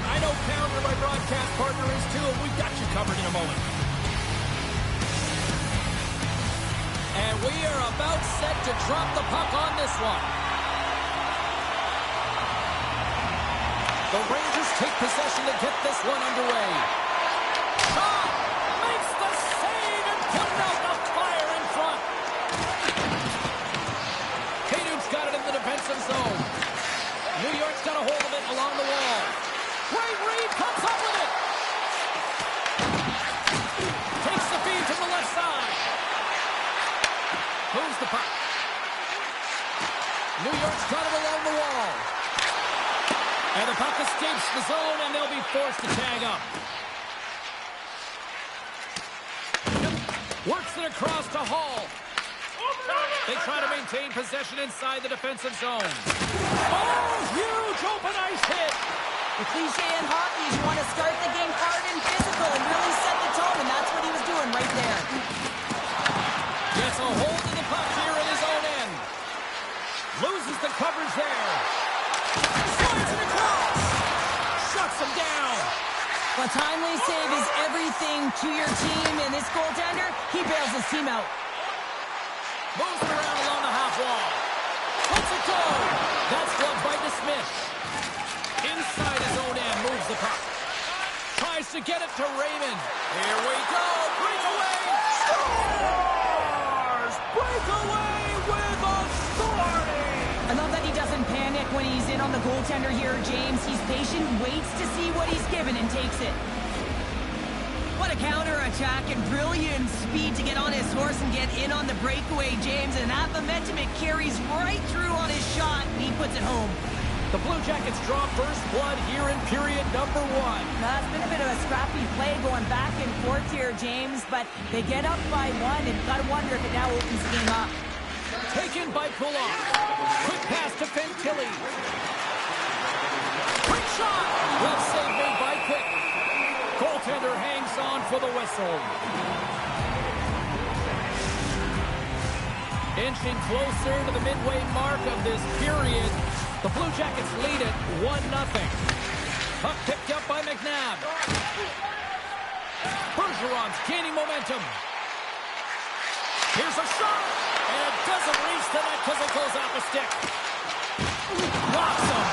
one. I know Pounder, my broadcast partner, is too, and we've got you covered in a moment. And we are about set to drop the puck on this one. The Rangers take possession to get this one underway. Shot! Makes the save and putting out the fire in front. Kadu's got it in the defensive zone. New York's got a hold of it along the wall. Ray Reed comes up with it. Takes the feed from the left side. Moves the puck. New York's got it along the wall. And the puck escapes the zone, and they'll be forced to tag up. Works it across to Hall. They try to maintain possession inside the defensive zone. Oh, huge open ice hit. The cliche in hockey is you want to start the game hard and physical and really set the tone, and that's what he was doing right there. Gets a hold of the puck here at his own end. Loses the coverage there. Slides it across. Shuts him down. A timely save is everything to your team, and this goaltender, he bails his team out. Moves it around along the half wall. Lets it go. That's gloved by DeSmith. Inside his own end, moves the puck. Tries to get it to Raymond. Here we go. Breakaway. Scores! Breakaway with authority. I love that he doesn't panic when he's in on the goaltender here, James. He's patient, waits to see what he's given, and takes it. What a counter-attack and brilliant speed to get on his horse and get in on the breakaway, James. And that momentum, it carries right through on his shot, and he puts it home. The Blue Jackets draw first blood here in period number 1. It's been a bit of a scrappy play going back and forth here, James, but they get up by 1, and you've got to wonder if it now opens the game up. Taken by Kulak. Quick pass to Fantilli. Quick shot! Well saved made by Quick. Goaltender hangs on for the whistle. Inching closer to the midway mark of this period. The Blue Jackets lead it 1-0. Puck picked up by McNabb. Bergeron's gaining momentum. Here's a shot. And it doesn't reach the net because it goes off a stick. Blocks him.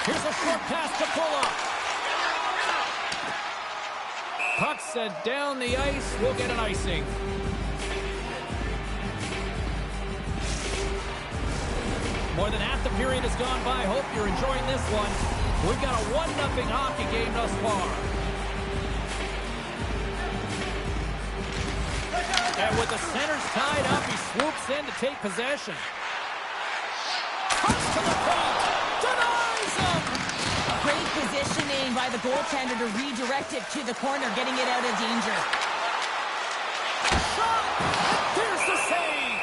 Here's a short pass to Pulock. Puck sent down the ice. We'll get an icing. More than half the period has gone by. Hope you're enjoying this one. We've got a 1-0 hockey game thus far. And with the centers tied up, he swoops in to take possession. Cuts to the paint. Denies him. Great positioning by the goaltender to redirect it to the corner, getting it out of danger. Shot! Here's the save.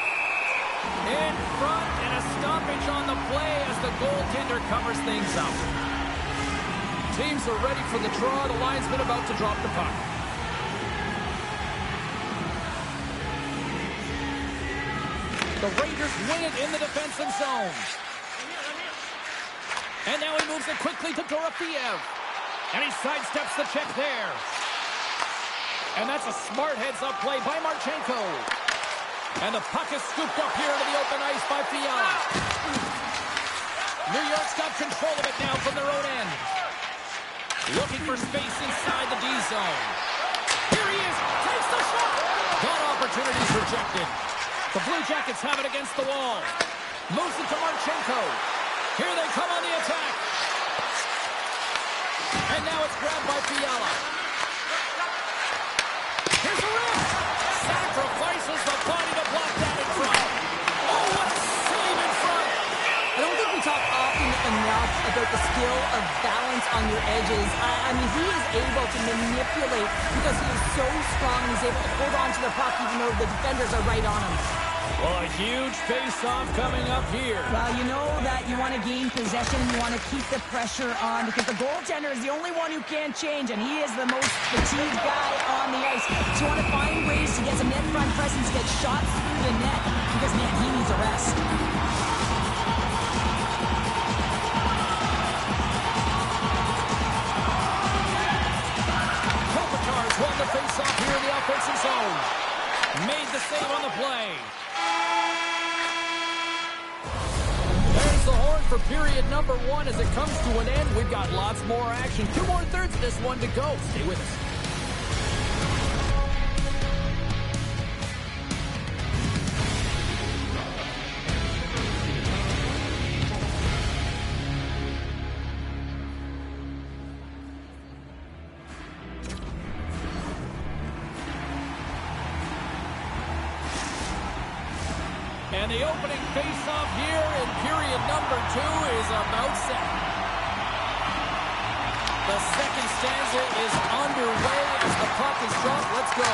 In front, and a stoppage on the play as the goaltender covers things up. Teams are ready for the draw. The linesman about to drop the puck. The Rangers win it in the defensive zone. And now he moves it quickly to Dorofeev. And he sidesteps the check there. And that's a smart heads-up play by Marchenko. And the puck is scooped up here to the open ice by Fiala. New York's got control of it now from their own end. Looking for space inside the D zone. Here he is. Takes the shot. That opportunity's rejected. The Blue Jackets have it against the wall. Moves it to Marchenko. Here they come on the attack. And now it's grabbed by Fiala. Here's a wrist. Sacrifices the body to block that in front. Oh, what a save in front. I don't think we talk often enough about the skill of balance on your edges. I mean, he is able to manipulate because he is so strong. He's able to hold on to the puck even though the defenders are right on him. Well, a huge face-off coming up here. Well, you know that you want to gain possession. You want to keep the pressure on because the goaltender is the only one who can't change, and he is the most fatigued guy on the ice. So you want to find ways to get some net front presence, get shots through the net because, man, he needs a rest. save on the play. There's the horn for period number 1 as it comes to an end. We've got lots more action. 2 more thirds of this one to go. Stay with us. And the opening face-off here in period number 2 is about set. The second stanza is underway as the puck is dropped. Let's go.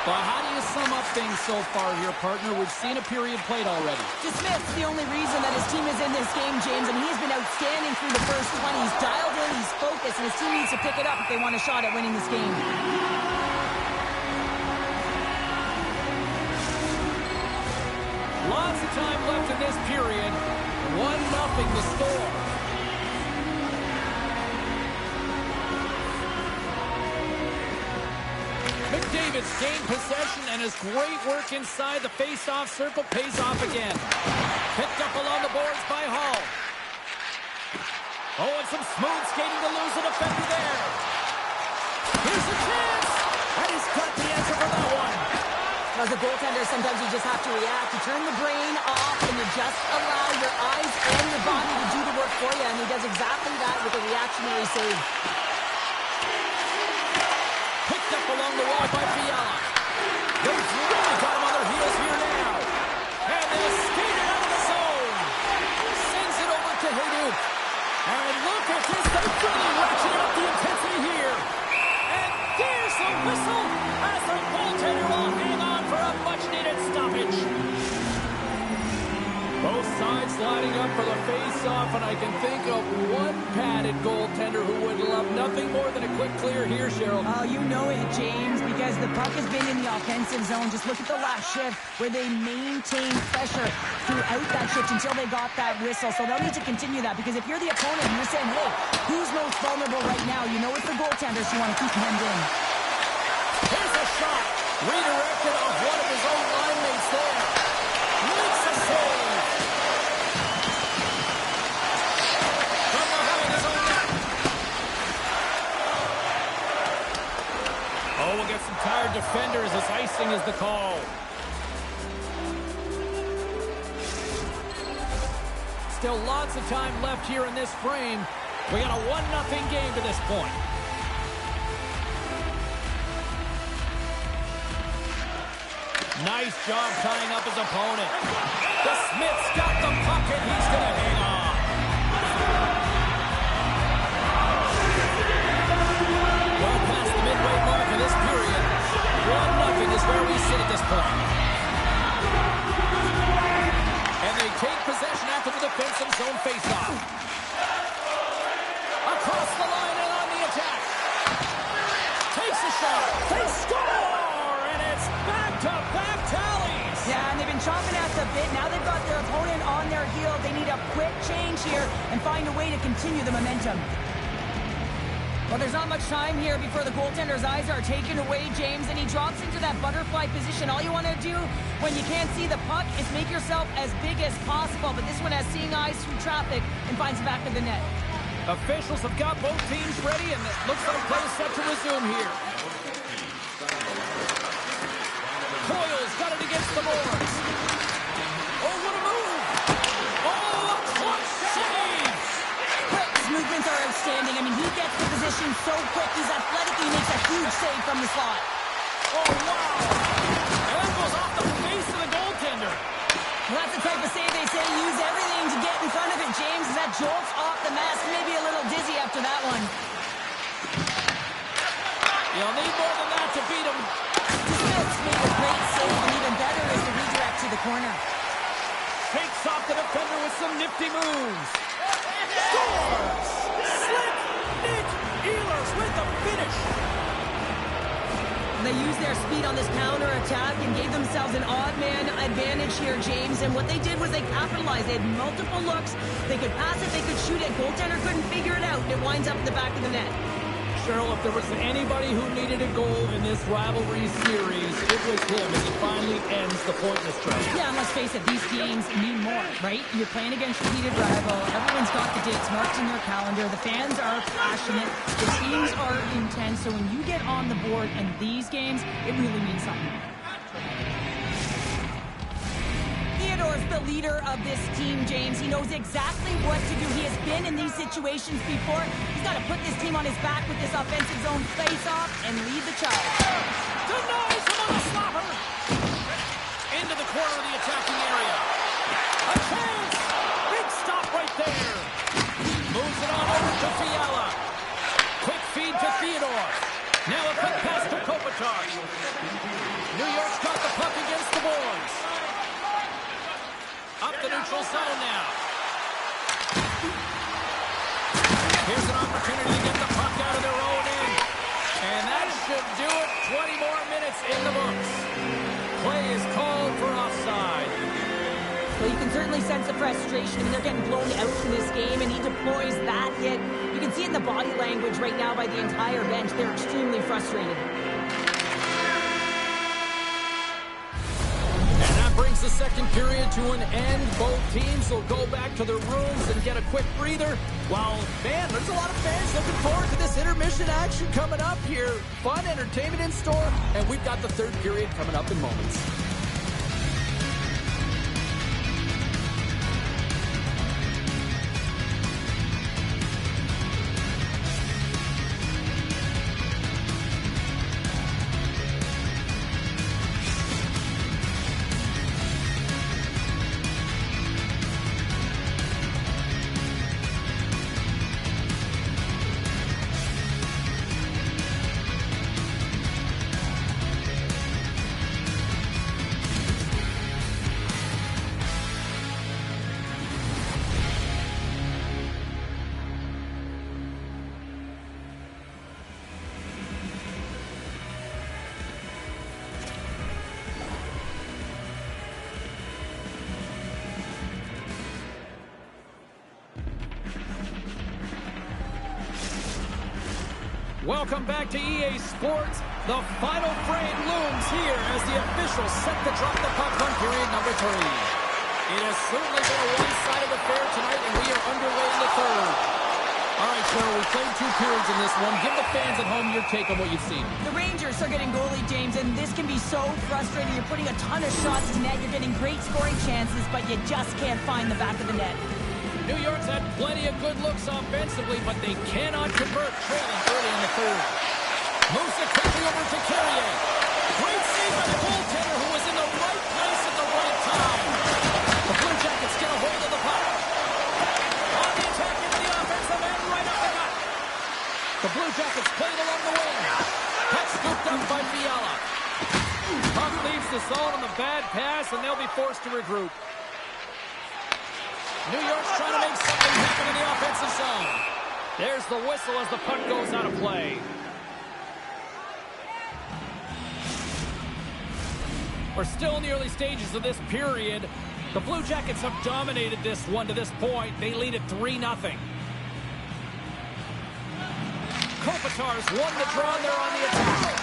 Well, how do you sum up things so far here, partner? We've seen a period played already. Smith's the only reason that his team is in this game, James, and he's been outstanding through the first 20. He's dialed in, he's focused, and his team needs to pick it up if they want a shot at winning this game. Lots of time left in this period. 1-0 the score. McDavid's gained possession, and his great work inside the face-off circle pays off again. Picked up along the boards by Hall. Oh, and some smooth skating to lose a defender there. Here's a chance. And he's got the answer for that one. As a goaltender, sometimes you just have to react. You turn the brain off and you just allow your eyes and your body to do the work for you, and he does exactly that with a reactionary save. Picked up along the wall by Fiala. They've really got him on their heels here now. And they skate it out of the zone. Sends it over to Hayduk. And look at this. They're really ratcheting up the intensity here. And there's a whistle as the goaltender will hang on for a much-needed stoppage. Both sides lining up for the face-off, and I can think of one padded goaltender who would love nothing more than a quick clear here, Cheryl. Oh, you know it, James, because the puck has been in the offensive zone. Just look at the last shift where they maintained pressure throughout that shift until they got that whistle. So they'll need to continue that, because if you're the opponent and you're saying, hey, who's most vulnerable right now? You know it's the goaltenders you want to keep hemmed in. Here's a shot. Redirected off one of his own line mates there. Makes a save. From behind his own net. Oh, we'll get some tired defenders as icing is the call. Still lots of time left here in this frame. We got a 1-0 game to this point. Nice job tying up his opponent. The Smith's got the puck and he's going to hang on. Well past the midway mark of this period. 1-0 is where we sit at this point. And they take possession after the defensive zone faceoff. Across the line and on the attack. Takes a shot. They score! And it's back-to-back tallies. Yeah, and they've been chomping at the bit. Now they've got their opponent on their heel. They need a quick change here and find a way to continue the momentum. Well, there's not much time here before the goaltender's eyes are taken away, James, and he drops into that butterfly position. All you want to do when you can't see the puck is make yourself as big as possible, but this one has seeing eyes through traffic and finds the back of the net. Officials have got both teams ready, and it looks like play is set to resume here. Coyle's got it against the boards. Oh, what a move! Oh, a clutch save! His movements are outstanding. I mean, he gets the position so quick. He's athletic. He makes a huge save from the slot. Oh, wow! And that goes off the face of the goaltender. Well, that's the type of save they say use everything to get in front of it, James. That jolts off the mask. Maybe a little dizzy after that one. You'll need more than that to beat him. Smith's made a great save, and even better is the redirect to the corner. Takes off the defender with some nifty moves. Scores! Slick Nick Ehlers with the finish. They used their speed on this counter-attack and gave themselves an odd-man advantage here, James. And what they did was they capitalized. They had multiple looks. They could pass it, they could shoot it. Goaltender couldn't figure it out. It winds up in the back of the net. Cheryl, if there was anybody who needed a goal in this rivalry series, it was him as he finally ends the pointless stretch. Yeah, and let's face it, these games mean more, right? You're playing against your heated rival. Everyone's got the dates marked in their calendar. The fans are passionate. The teams are intense. So when you get on the board in these games, it really means something. Theodore's the leader of this team, James. He knows exactly what to do. He has been in these situations before. He's got to put this team on his back with this offensive zone face-off and lead the charge. Denies him on the slapper. Into the corner of the attacking area. A chance. Big stop right there. Moves it on over to Fiala. Quick feed to Theodore. Now a quick pass to Kopitar. New York's got the puck against the boards. Up the neutral zone now. Here's an opportunity to get the puck out of their own end. And that should do it. 20 more minutes in the books. Play is called for offside. Well, you can certainly sense the frustration. I mean, they're getting blown out from this game, and he deploys that hit. You can see it in the body language right now by the entire bench. They're extremely frustrated. Brings the second period to an end. Both teams will go back to their rooms and get a quick breather. While, man, there's a lot of fans looking forward to this intermission action coming up here. Fun entertainment in store, and we've got the third period coming up in moments. Welcome back to EA Sports. The final frame looms here as the officials set to drop the puck on period number 3. It has certainly been a one-sided affair tonight, and we are underway in the third. All right, Cheryl, we played 2 periods in this one. Give the fans at home your take on what you've seen. The Rangers are getting goalie, James, and this can be so frustrating. You're putting a ton of shots to net. You're getting great scoring chances, but you just can't find the back of the net. New York's had plenty of good looks offensively, but they cannot convert, trailing early in the third. Moves it quickly over to Carrier. Great save by the goaltender who was in the right place at the right time. The Blue Jackets get a hold of the puck. On the attack into the offensive end, right up the gut. The Blue Jackets played along the wing. Puck scooped up by Fiala. Puck leaves the zone on the bad pass, and they'll be forced to regroup. New York's trying to make something happen in the offensive zone. There's the whistle as the puck goes out of play. We're still in the early stages of this period. The Blue Jackets have dominated this one to this point. They lead at 3-0. Kopitar's won the draw there on the attack.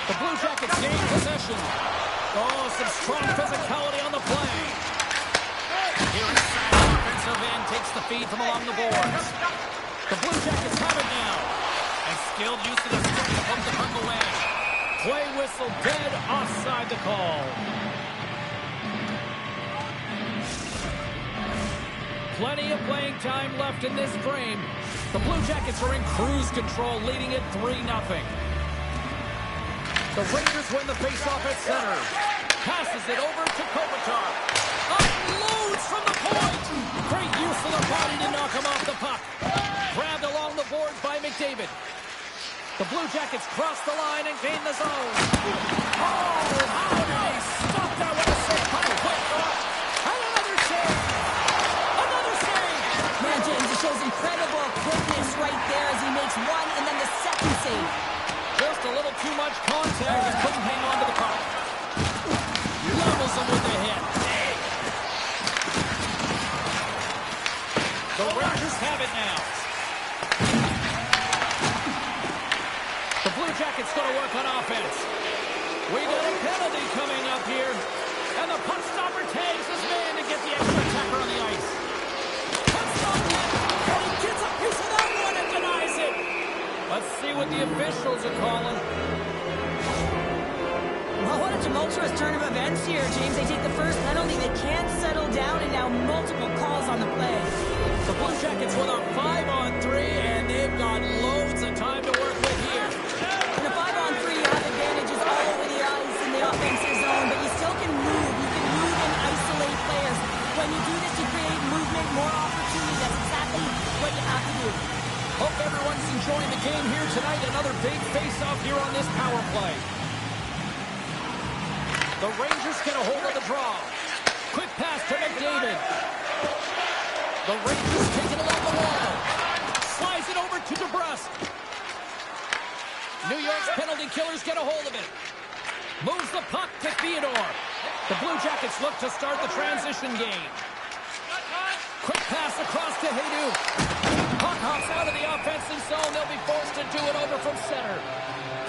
The Blue Jackets gain possession. Oh, some strong physicality on the play. Here inside the offensive end takes the feed from along the boards. The Blue Jackets have it now. And skilled use of the stick to pump the puck away. Play whistle dead, offside the call. Plenty of playing time left in this frame. The Blue Jackets are in cruise control, leading it 3-0. The Rangers win the faceoff at center. Passes it over to Kopitar. Unloads from the point. Great use of the body to knock him off the puck. Grabbed along the boards by McDavid. The Blue Jackets cross the line and gain the zone. Oh, how did they stop that with a safe puck? And another save. Another save. Man, James, it shows incredible quickness right there as he makes one and then the second save. Just a little too much contact and couldn't hang on to the puck. Levels him with the hit. The The Rangers have it now. The Blue Jackets going to work on offense. We got a penalty coming up here. And the puck stopper tags his man to get the extra attacker on the ice. Puck stopper. And he gets a piece of that one and denies it. Let's see what the officials are calling. Well, what a tumultuous turn of events here, James. They take the first penalty. They can't settle down, and now multiple calls on the play. The Blue Jackets with a 5-on-3, and they've got loads of time to work with here. In a 5-on-3, you have advantages all over the ice in the offensive zone, but you still can move. You can move and isolate players. When you do this, you create movement, more opportunity. That's exactly what you have to do. Hope everyone's enjoying the game here tonight. Another big face-off here on this power play. The Rangers get a hold of the draw. Quick pass to McDavid. The Rangers take it along the wall. Slides it over to DeBrusque. New York's penalty killers get a hold of it. Moves the puck to Theodore. The Blue Jackets look to start the transition game. Quick pass across to Hayduk. Puck hops out of the offensive zone. They'll be forced to do it over from center.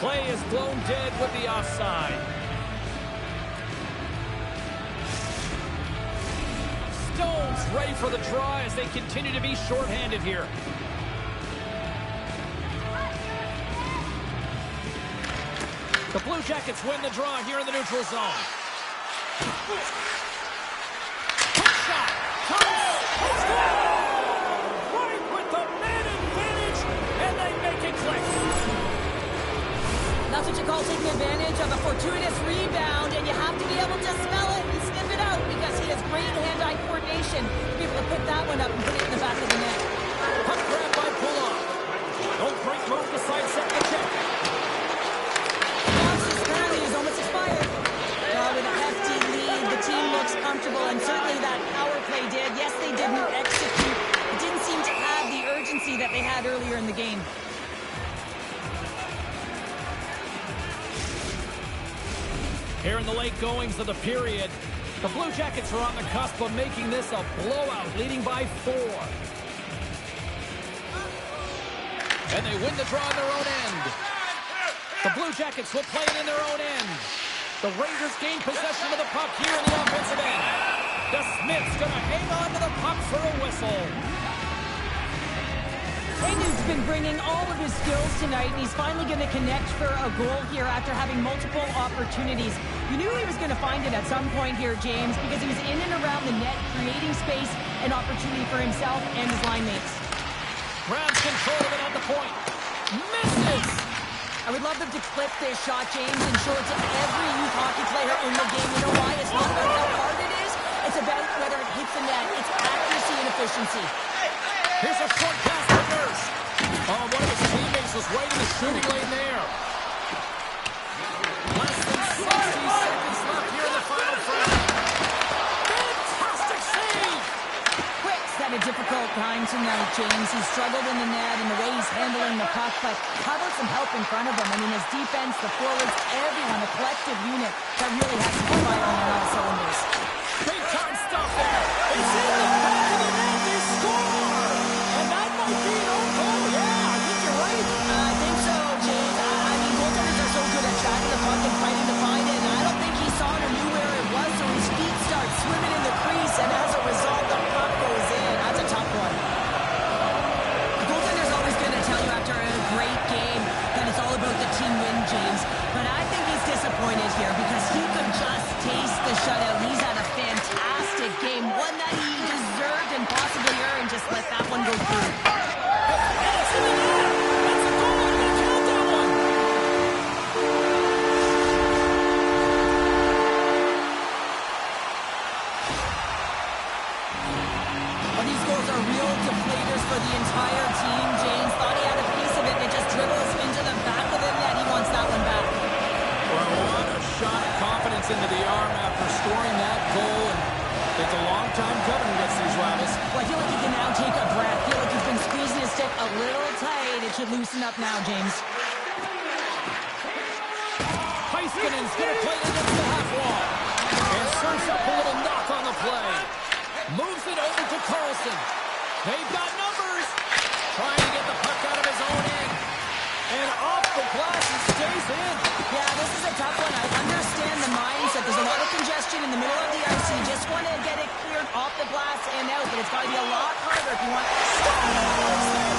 Play is blown dead with the offside. Stones ready for the draw as they continue to be shorthanded here. The Blue Jackets win the draw here in the neutral zone. Quick shot. Right with the man advantage, and they make it click. That's what you call taking advantage of a fortuitous rebound, and you have to be able to smell it and sniff it out because he has great hand-eye coordination to be able to pick that one up and put it in the back of the net. Puck grab by Pulock. Don't break move to sidestep the check. Currently is almost expired. With a hefty lead, the team looks comfortable, and certainly that power play did. Yes, they didn't execute. It didn't seem to have the urgency that they had earlier in the game. Here in the late goings of the period, the Blue Jackets are on the cusp of making this a blowout, leading by 4. And they win the draw on their own end. The Blue Jackets will play it in their own end. The Rangers gain possession of the puck here in the offensive end. The Smith's going to hang on to the puck for a whistle. Hayduk's been bringing all of his skills tonight, and he's finally going to connect for a goal here after having multiple opportunities. You knew he was going to find it at some point here, James, because he was in and around the net, creating space and opportunity for himself and his line mates. Grabs control of it at the point. Misses! I would love them to clip this shot, James, and show it to every youth hockey player in the game. You know why? It's not about how hard it is. It's about whether it hits the net. It's accuracy and efficiency. Here's a short pass to Nurse. Oh, one of his teammates was right in the shooting lane there. Less than 60 seconds left here in the final frame. Fantastic save! Quick's had a difficult time tonight, James. He's struggled in the net and the way he's handling the puck, but how about some help in front of him? I mean, his defense, the forwards, everyone, a collective unit that really has to be firing on all cylinders. Big time stuff there. It's in the back of the net. They score! And that might be an own goal. Yeah, I think you're right. I think so, James. I mean, goaltenders are so good at tracking the puck and fighting to find it, and I don't think he saw it or knew where it was, so his feet start swimming in the crease, and as a result, the puck goes in. That's a tough one. The goaltender's always going to tell you after a great game that it's all about the team win, James, but I think he's disappointed here because he could just taste the shutout. He's had a fantastic game, one that he deserved and possibly earned. Just let that one go through. And it's in the net. That's a goal. I'm going to count that one. Well, these goals are real deflators for the entire team. James thought he had a piece of it, and it just dribbles into the back of the net. He wants that one back. Well, what a shot of confidence into the arm after scoring that goal. And it's a long time coming against these rivals. Well, I feel like he can now take a breath. I feel like he's been squeezing his stick a little tight. It should loosen up now, James. Heiskanen's going to play it against the half wall. And serves up a little knock on the play. Moves it over to Carlson. They've got numbers. Trying to get the puck out of his own end. And off the glass, it stays in. Yeah, this is a tough one. I understand the mindset. There's a lot of congestion in the middle of the ice. You just want to get it cleared off the glass and out, but it's got to be a lot harder if you want...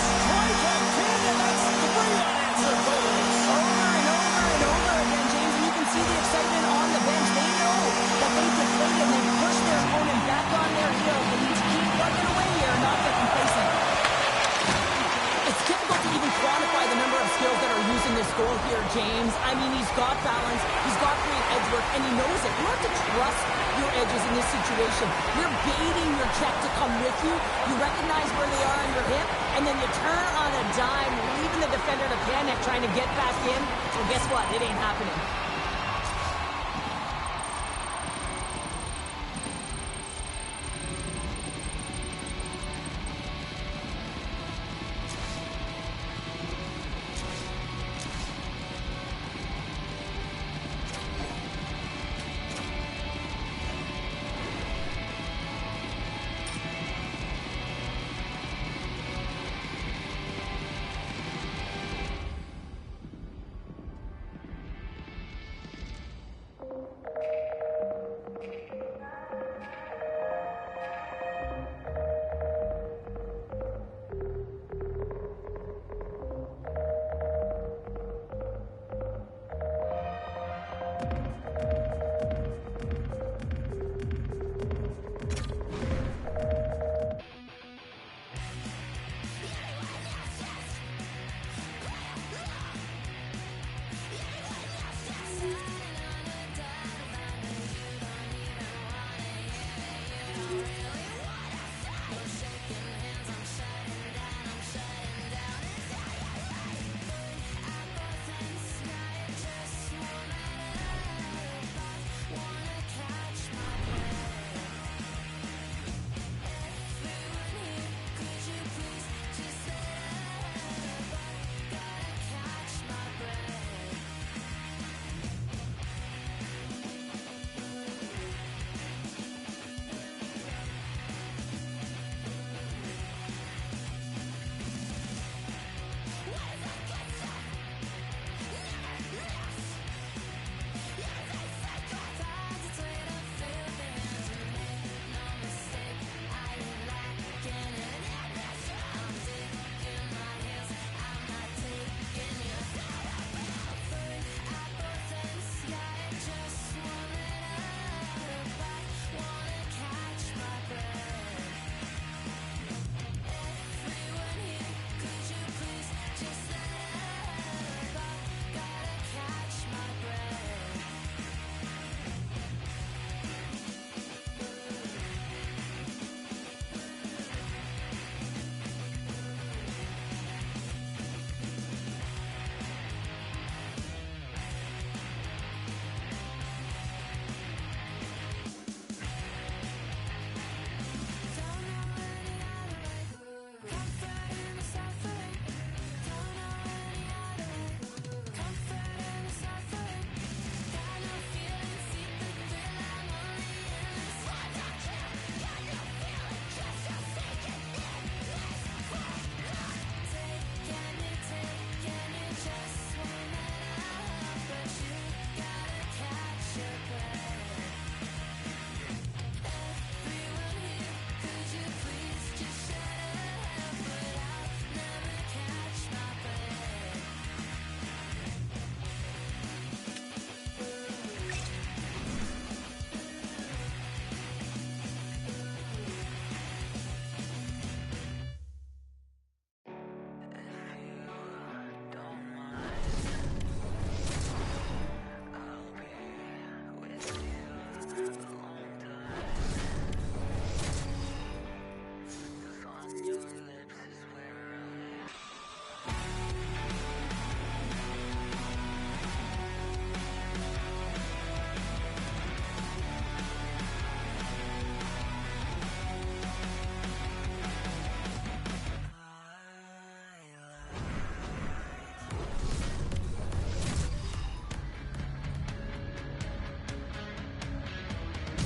Strike on 10, and that's 3 unanswered goals. Over and over and over again, James, and you can see the excitement on the bench. They know that they deflated and they pushed their opponent back on their heels. They need to keep plugging away here and not get complacent. It's difficult to even quantify the number of skills that are using this goal here, James. I mean, he's got balance, he's got great edge work, and he knows it. You have to trust your edges in this situation. You're baiting your check to come with you. You recognize where they are on your hip, and then you turn on a dime, leaving the defender to panic, trying to get back in. Well, guess what? It ain't happening.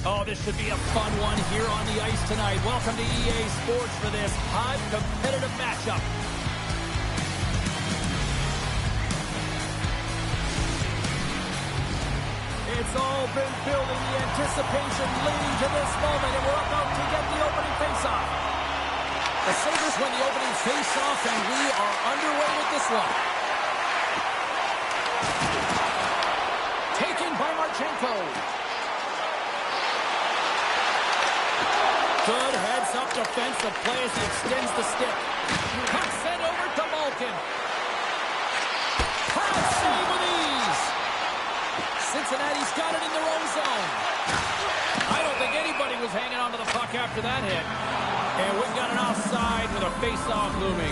Oh, this should be a fun one here on the ice tonight. Welcome to EA Sports for this hot, competitive matchup. It's all been building, the anticipation leading to this moment, and we're about to get the opening faceoff. The Sabres win the opening faceoff, and we are underway with this one. Taken by Marchenko. Good heads-up defensive play as he extends the stick. Puck sent over to Malkin. Proud save with ease. Cincinnati's got it in their own zone. I don't think anybody was hanging on to the puck after that hit. And we've got an offside with a face-off looming.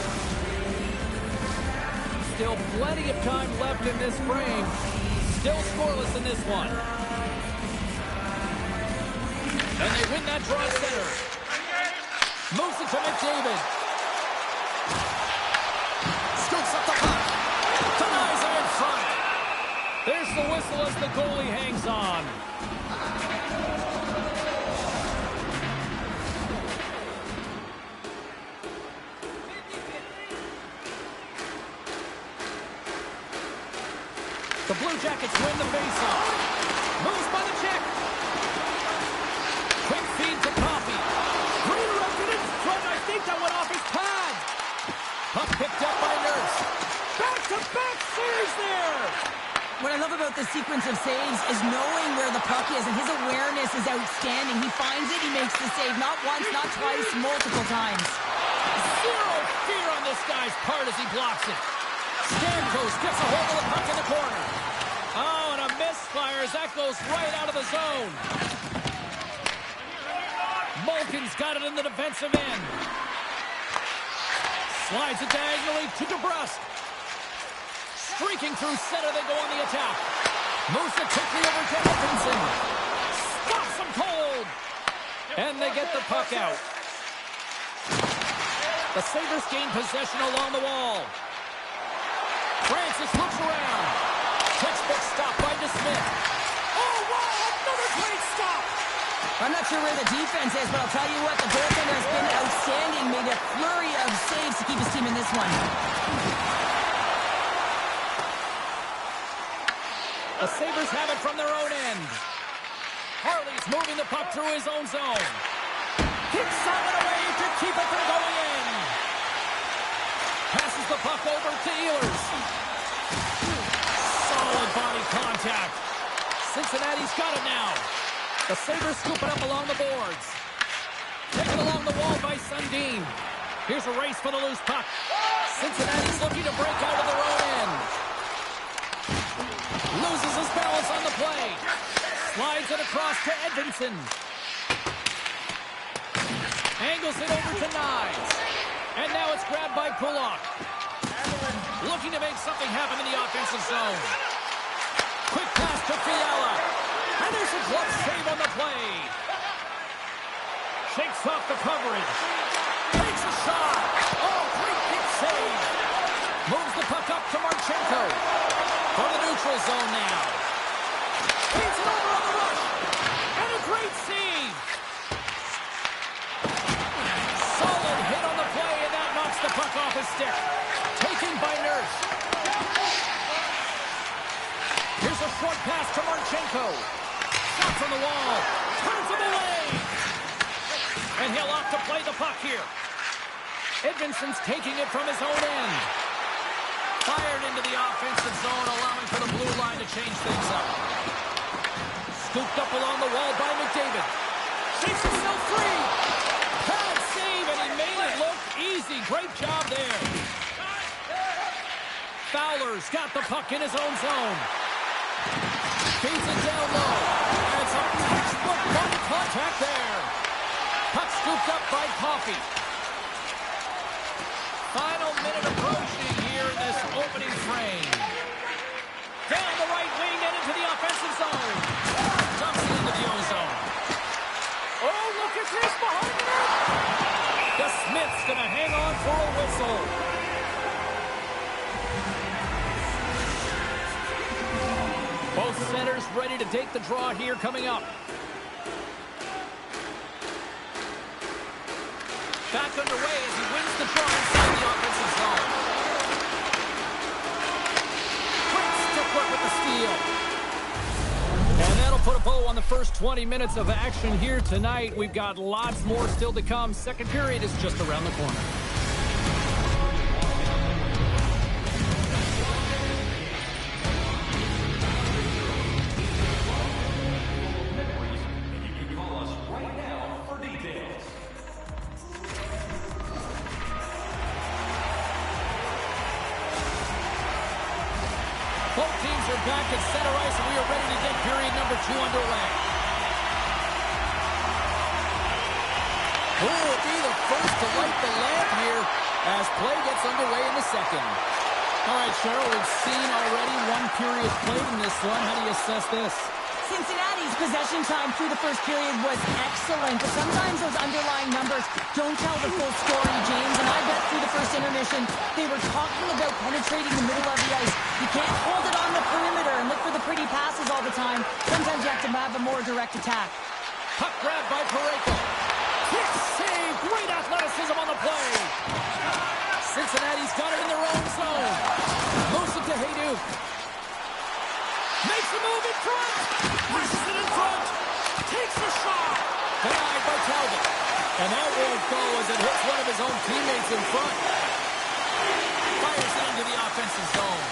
Still plenty of time left in this frame. Still scoreless in this one. And they win that draw center. Moves it to McDavid. Scoops up the puck. Denies him in front. There's the whistle as the goalie hangs on. The Blue Jackets win the faceoff. Moves by the check. Quick feed to Coffey. Redirected in front. I think that went off his pad. Puck picked up by Nurse. Back-to-back saves there. What I love about this sequence of saves is knowing where the puck is, and his awareness is outstanding. He finds it, he makes the save not once, not twice, multiple times. Zero fear on this guy's part as he blocks it. Stamkos gets a hold of the puck in the corner. Oh, and a misfire as that goes right out of the zone. Malkin's got it in the defensive end. Slides it diagonally to DeBrusque. Streaking through center, they go on the attack. Moves it quickly over to Edmondson. Stops him cold. And they get the puck out. The Sabres gain possession along the wall. Francis looks around. Textbook stop by DeSmith. Oh, wow, another great stop. I'm not sure where the defense is, but I'll tell you what, the goaltender has been outstanding. Made a flurry of saves to keep his team in this one. The Sabres have it from their own end. Harley's moving the puck through his own zone. Kicks solid away to keep it from going in. Passes the puck over to Ehlers. Solid body contact. Cincinnati's got it now. The Sabres scoop it up along the boards. Taken along the wall by Sundin. Here's a race for the loose puck. Cincinnati's looking to break out of their own end. Loses his balance on the play. Slides it across to Edmondson. Angles it over to Knies. And now it's grabbed by Pullock. Looking to make something happen in the offensive zone. Quick pass to Fiala. And there's a glove save on the play. Shakes off the coverage. Takes a shot. Oh, great big save. Moves the puck up to Marchenko. For the neutral zone now. Feeds it over on the rush. And a great save. Solid hit on the play, and that knocks the puck off his stick. Taken by Nurse. Here's a short pass to Marchenko. Shots on the wall. Turns him away. And he'll opt to play the puck here. Edmondson's taking it from his own end. Fired into the offensive zone, allowing for the blue line to change things up. Scooped up along the wall by McDavid. Shakes himself free. Bad save, and he made it look easy. Great job there. Fowler's got the puck in his own zone. Feeds it down low. And some textbook body contact there. Puck scooped up by Coffey. Final minute approaching here in this opening frame. Down the right wing and into the offensive zone. Dumps it into the ozone. Oh, look at this behind the net. The Smith's going to hang on for a whistle. Both centers ready to take the draw here coming up. back underway as he wins the draw inside the offensive zone. Quick stick work with the steal. And that'll put a bow on the first 20 minutes of action here tonight. We've got lots more still to come. Second period is just around the corner. Both teams are back at center ice, and we are ready to get period number 2 underway. Who will be the first to light the lamp here as play gets underway in the second? All right, Cheryl, we've seen already one period played in this one. How do you assess this? Cincinnati's possession time through the first period was excellent, but sometimes those underlying numbers don't tell the full story, James, and I bet through the first intermission they were talking about penetrating the middle of the ice. You can't hold it on the perimeter and look for the pretty passes all the time. Sometimes you have to have a more direct attack. Puck grab by Parayko. Quick save, great athleticism on the play. Cincinnati's got it in their own zone. Moves it to Hayduk. Makes a move in front. Pushes it in front. Takes a shot. Denied by Talbot. And that won't go as it hits one of his own teammates in front. Fires it into the offensive zone.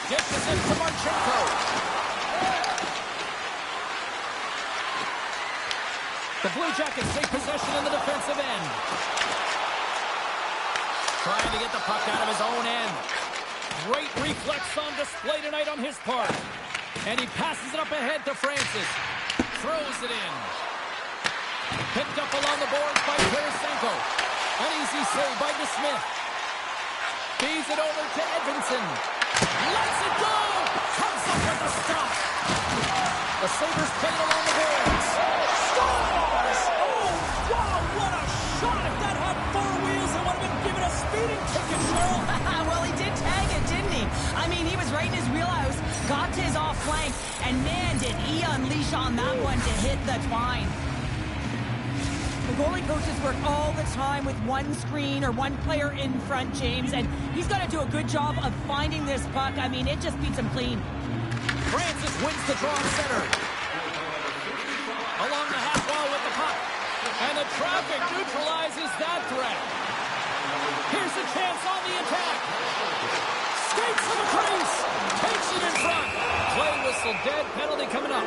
Gets this in to Marchenko. The Blue Jackets take possession in the defensive end. Trying to get the puck out of his own end. Great reflex on display tonight on his part. And he passes it up ahead to Francis. Throws it in. Picked up along the boards by Tarasenko. An easy save by DeSmith. Feeds it over to Edvinsson. Lets it go! Comes up with the stop. The Sabres play it along the boards. Scores! Oh, wow, what a shot! If that had 4 wheels, it would have been given a speeding ticket, Cheryl. Well, he did tag it, didn't he? I mean, he was right in his wheelhouse, got to his off flank, and man, did he unleash on that one to hit the twine. The goalie coaches work all the time with one screen or one player in front, James, and he's got to do a good job of finding this puck. I mean, it just beats him clean. Francis wins the draw center. Along the half wall with the puck. And the traffic neutralizes that threat. Here's a chance on the attack. Skates to the crease. Takes it in front. Play whistle dead. Penalty coming up.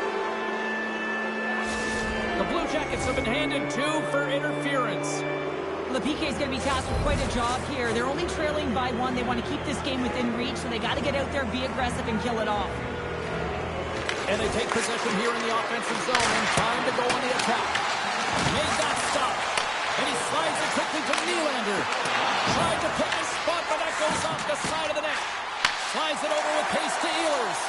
The Blue Jackets have been handed 2 for interference. LePique is going to be tasked with quite a job here. They're only trailing by 1. They want to keep this game within reach, so they got to get out there, be aggressive, and kill it off. And they take possession here in the offensive zone, and time to go on the attack. Made that stop. And he slides it quickly to Nylander. Tried to pick his spot, but that goes off the side of the net. Slides it over with pace to Ehlers.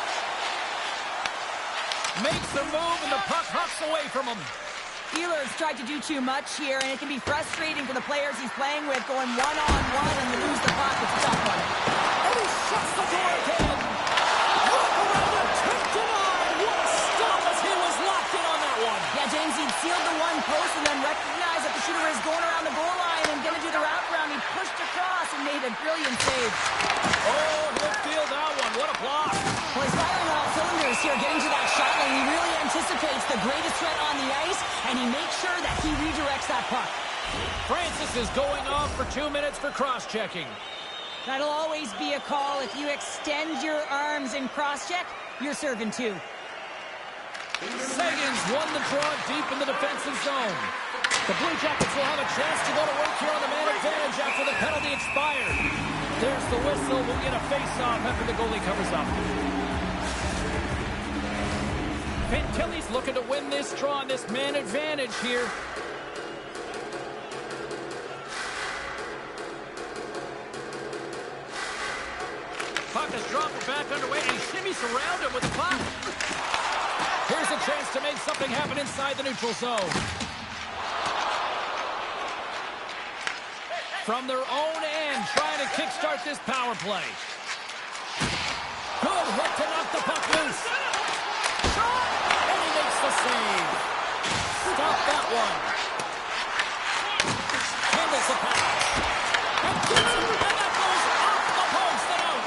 Makes the move, and the puck hops away from him. Ehlers tried to do too much here, and it can be frustrating for the players he's playing with, going one-on-one, and you lose the puck. It's a tough one. And he shuts the door again. Look around the tip denied. What a stop as he was locked in on that one. Yeah, James, he'd sealed the one post and then recognized that the shooter is going around the goal line and going to do the wraparound. He pushed across and made a brilliant save. Oh, he'll feel that one. What a block. Well, he's firing on all cylinders here, getting to that shot lane. He really anticipates the greatest threat on the ice, and he makes sure that he redirects that puck. Francis is going off for 2 minutes for cross-checking. That'll always be a call. If you extend your arms in cross-check, you're serving 2. Sagan's won the draw deep in the defensive zone. The Blue Jackets will have a chance to go to work here on the man advantage after the penalty expired. There's the whistle. We'll get a face-off after the goalie covers up. Fantilli's looking to win this draw on this man advantage here. Puck is dropped back underway, and he shimmies around him with the puck. Here's a chance to make something happen inside the neutral zone. From their own end, trying to kickstart this power play. Good hit to knock the puck loose. Shot! And he makes the save. Stop that one. handles the pass. And gets it, and that goes off the post and out.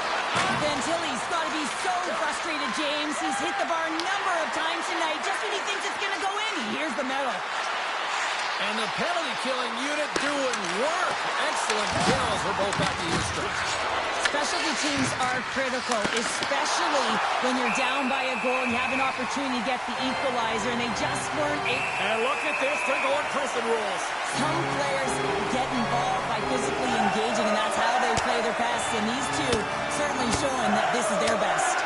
Tilly's got to be so frustrated, James. He's hit the bar a number of times tonight just when he thinks it's going to go in. Here's the medal. And the penalty-killing unit doing work. Excellent kills. We're both back to you, Stretch. Specialty teams are critical, especially when you're down by a goal and you have an opportunity to get the equalizer, and they just weren't able. And look at this. They're going prison rules. Some players get involved by physically engaging, and that's how they play their best. And these two certainly showing that this is their best.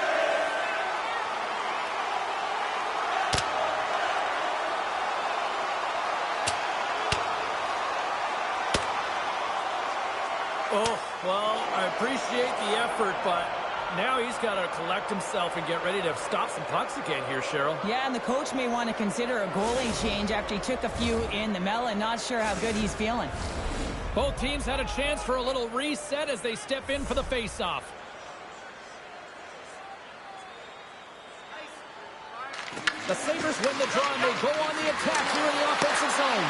Oh, well, I appreciate the effort, but now he's got to collect himself and get ready to stop some pucks again here, Cheryl. Yeah, and the coach may want to consider a goalie change after he took a few in the melon. Not sure how good he's feeling. Both teams had a chance for a little reset as they step in for the face-off. The Sabres win the draw and they go on the attack here in the offensive zone.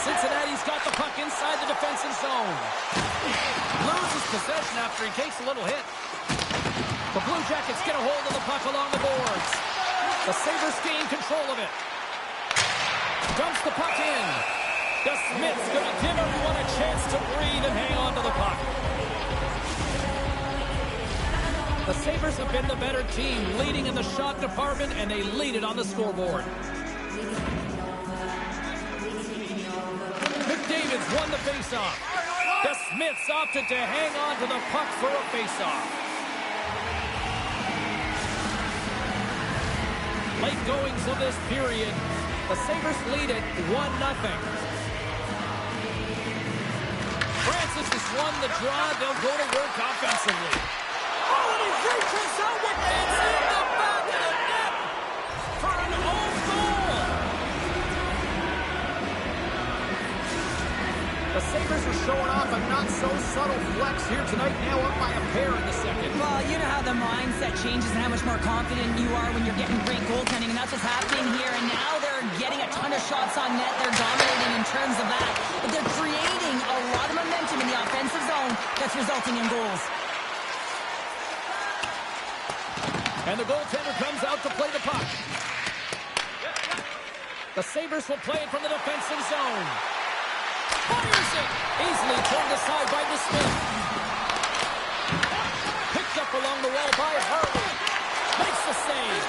Cincinnati's got the puck inside the defensive zone. Loses possession after he takes a little hit. The Blue Jackets get a hold of the puck along the boards. The Sabres gain control of it. Dumps the puck in. The Smith's going to give everyone a chance to breathe and hang on to the puck. The Sabres have been the better team, leading in the shot department, and they lead it on the scoreboard. McDavid's won the faceoff. The Smiths opted to hang on to the puck for a faceoff. Late goings of this period, the Sabres lead it 1-0. Francis has won the draw. They'll go to work offensively. Oh, and he reaches out with it's in the back of the net for an own goal. The Sabres are showing off a not-so-subtle flex here tonight, now up by a pair in the second. Well, you know how the mindset changes and how much more confident you are when you're getting great goaltending, and that's what's happening here. And now they're getting a ton of shots on net. They're dominating in terms of that. But they're creating a lot of momentum in the offensive zone that's resulting in goals. And the goaltender comes out to play the puck. The Sabres will play it from the defensive zone. Fires it! Easily turned aside by the Smith. Picked up along the wall by Harvey. Makes the save.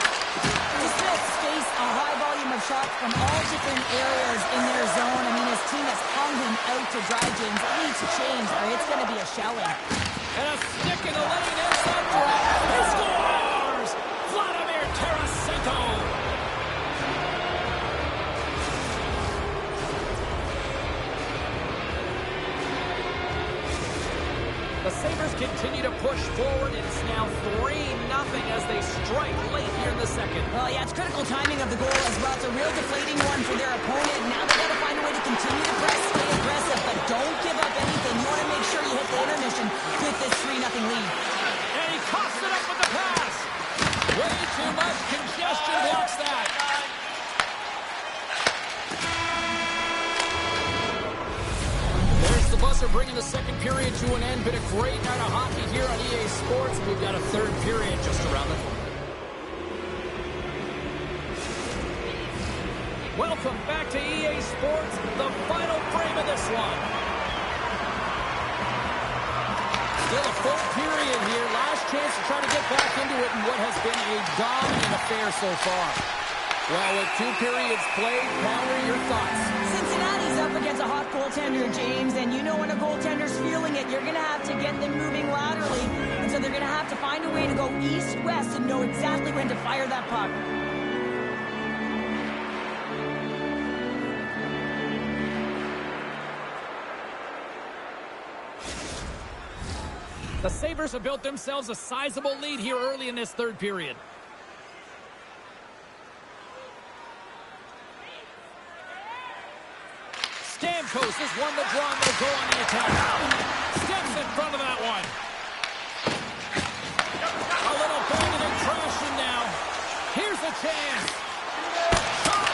The Smiths face a high volume of shots from all different areas in their zone. I mean, his team has hung him out to dry, James. It needs to change, or it's going to be a shelling. And a stick in the lane inside threat. He scores! Vladimir Tarasenko! The Sabres continue to push forward. It's now 3-0 as they strike late here in the second. Well, yeah, it's critical timing of the goal as well. It's a real deflating one for their opponent. Now they've got to find a way to continue to press, stay aggressive, but don't give up anything. You want to make sure you hit the intermission with this 3-0 lead. And he coughs it up with the pass. Way too much congestion blocks that. There's the buzzer bringing the second period to an end. Been a great night of hockey here on EA Sports. We've got a third period just around the corner. Welcome back to EA Sports, the final frame of this one. Still a full period here. Last chance to try to get back into it in what has been a dominant affair so far. Well, with 2 periods played, Pounder, your thoughts? Cincinnati's up against a hot goaltender, James, and you know when a goaltender's feeling it, you're going to have to get them moving laterally. And so they're going to have to find a way to go east-west and know exactly when to fire that puck. The Sabres have built themselves a sizable lead here early in this third period. Stamkos has won the draw and they'll go on the attack. Steps in front of that one. A little banging and crashing now. Here's a chance. Shot!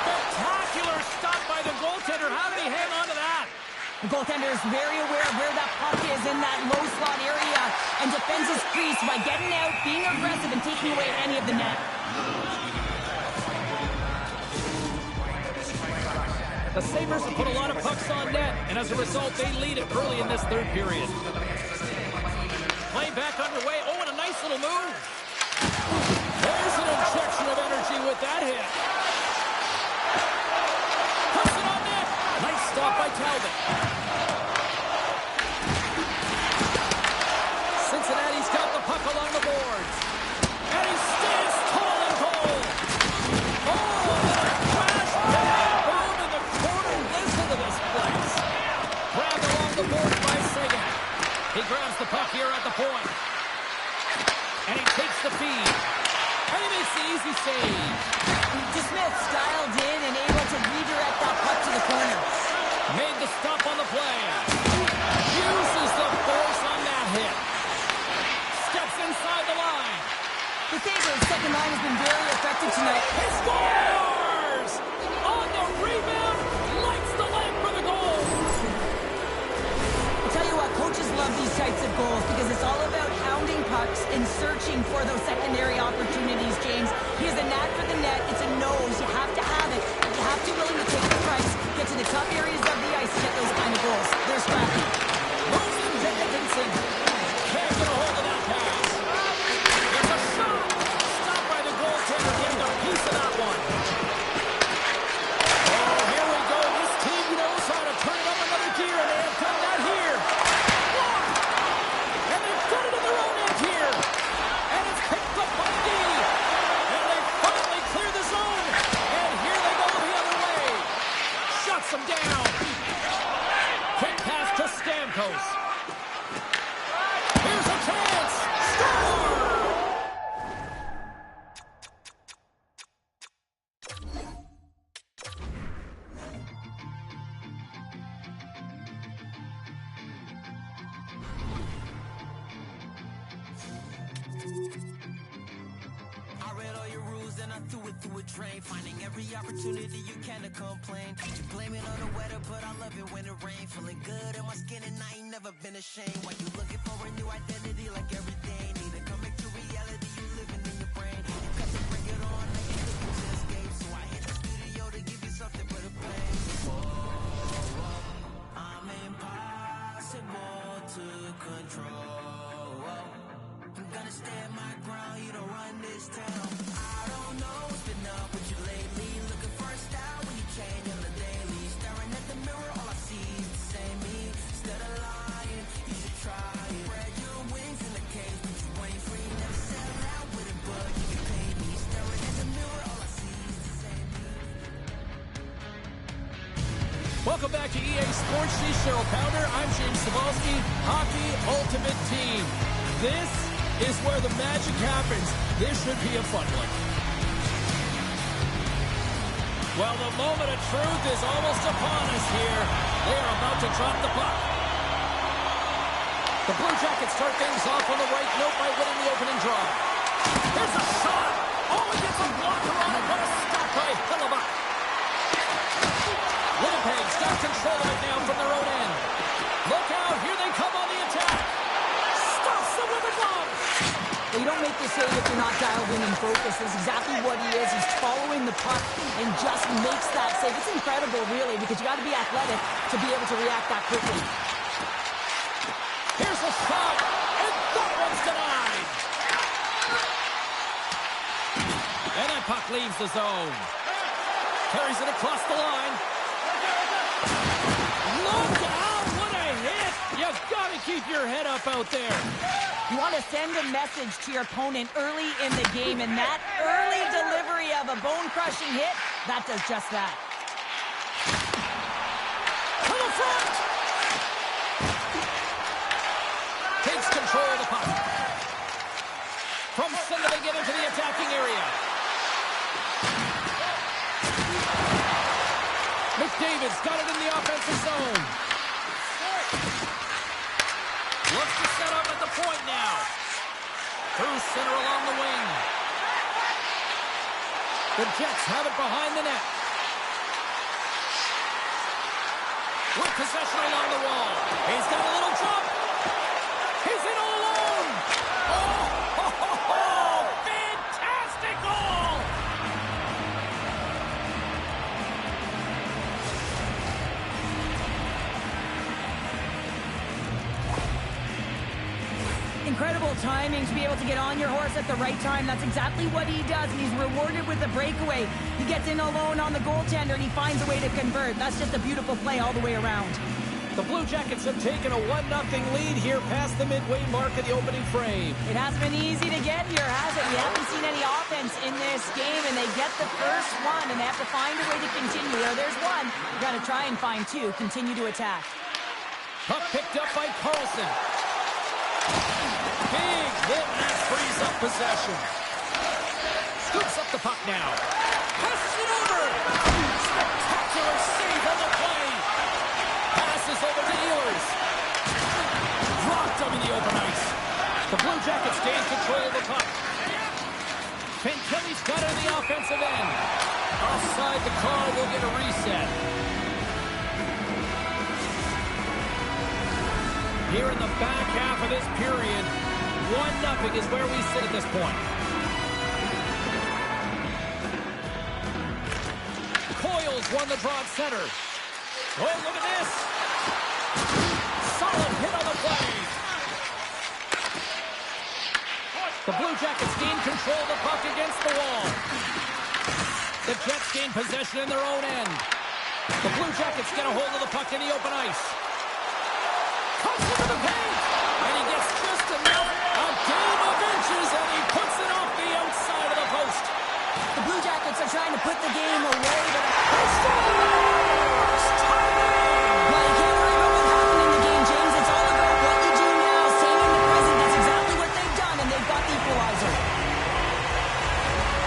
Spectacular stop by the goaltender. How did he hang on to that? The goaltender is very aware of where that puck is in that low slot area and defends his crease by getting out, being aggressive, and taking away any of the net. The Sabres have put a lot of pucks on net, and as a result, they lead it early in this third period. Play back underway. Oh, and a nice little move. There's an injection of energy with that hit. Puts it on net. Nice stop by Talbot. Cincinnati's got the puck along the boards. And he stays tall and cold. Oh, what a crash. Boom in the corner. Listen to this place. Grabbed along the boards by Sagan. He grabs the puck here at the point. And he takes the feed. And he makes the easy save. DeSmith dialed in and able to redirect that puck to the corner. Made the stop on the play. Uses the force on that hit. Steps inside the line. The Sabres' second line has been very effective tonight. He scores! On the rebound, lights the lamp for the goal. I'll tell you what, coaches love these types of goals because it's all about hounding pucks and searching for those secondary opportunities, James. He has a knack for the net. It's a nose. You have to have it. You have to be willing to take the price, get to the tough areas of the ice to get those kind of goals. They're scrappy. Moves into Dickinson. Can't get a hold of that pass. There's a shot. Stopped by the goaltender, getting a piece of that one. Oh, here we go. This team knows how to turn it up another gear, and they have done that here. And they've done it in their own end here. And it's picked up by D. And they finally clear the zone. And here they go the other way. Shuts them down. Quick pass to Stamkos. Here's a chance. Score! I read all your rules and I threw it through a drain. Finding every opportunity you can to complain. You blame it on the weather, but I love it when it rains. Feeling good in my skin and I ain't never been ashamed. Why you looking for a new identity like every day? Need to come back to reality, you living in your brain. You got to bring it on, like you looking to escape. So I hit the studio to give you something for the pain. I'm impossible to control. I'm gonna stand my ground, you don't run this town. I don't know what's been up with you lately. Looking for a style when you change on the daily. Staring at the mirror, all I see is the same me. Instead of lying, you should try it. Spread your wings in the cage, but you ain't free. Never settle out with it, but you can pay me. Staring at the mirror, all I see is the same me. Welcome back to EA Sports. She's Cheryl Pounder. I'm James Cebulski. Hockey Ultimate Team. This is where the magic happens. This should be a fun one. Well, the moment of truth is almost upon us here. They are about to drop the puck. The Blue Jackets start things off on the right note by winning the opening draw. Here's a shot. Oh, he gets a blocker on it. What a stop by Hellebuyck. Winnipeg's got control of it now from their own end. Look out. Here they come on the attack. Stops them with a glove. Well, you don't make the save if you're not dialed in and focused. That's exactly what he is. He's following the puck and just makes that save. It's incredible, really, because you got to be athletic to be able to react that quickly. Here's a shot, and that one's denied. And that puck leaves the zone. Carries it across the line. Look out, what a hit. You've got to keep your head up out there. You want to send a message to your opponent early in the game, and that early delivery of a bone-crushing hit, that does just that. To the front! Takes control of the puck. From center, they get into the attacking area. McDavid's got it in the offensive zone. Looks to set up at the point now. Through center along the wing. The Jets have it behind the net. With possession along the wall. He's got a little jump. He's in all alone. Oh, fantastic goal. Incredible timing to be able to get on your horse at the right time. That's exactly what he does, and he's rewarded with a breakaway. He gets in alone on the goaltender, and he finds a way to convert. That's just a beautiful play all the way around. The Blue Jackets have taken a 1-0 lead here past the midway mark of the opening frame. It hasn't been easy to get here, has it? We haven't seen any offense in this game, and they get the first one, and they have to find a way to continue. There's one. You got to try and find two. Continue to attack. Puck picked up by Carlson. Big hit, and that frees up possession. Scoops up the puck now. Passes it over. Spectacular save on the play. Passes over to Ehlers. Dropped him in the open ice. The Blue Jackets gain control of the puck. Kelly's got it in the offensive end. Offside the call, will get a reset. Here in the back half of this period, 1-0 is where we sit at this point. Coyle's won the draw at center. Oh, look at this. Solid hit on the play. The Blue Jackets gain control of the puck against the wall. The Jets gain possession in their own end. The Blue Jackets get a hold of the puck in the open ice. Comes into the paint, and he gets just enough. A game of inches, and he puts it off the outside of the post. The Blue Jackets are trying to put the game away, but He scores! well, you can't worry about what happened in the game, James. It's all about what you do now, staying in the present. That's exactly what they've done, and they've got the equalizer.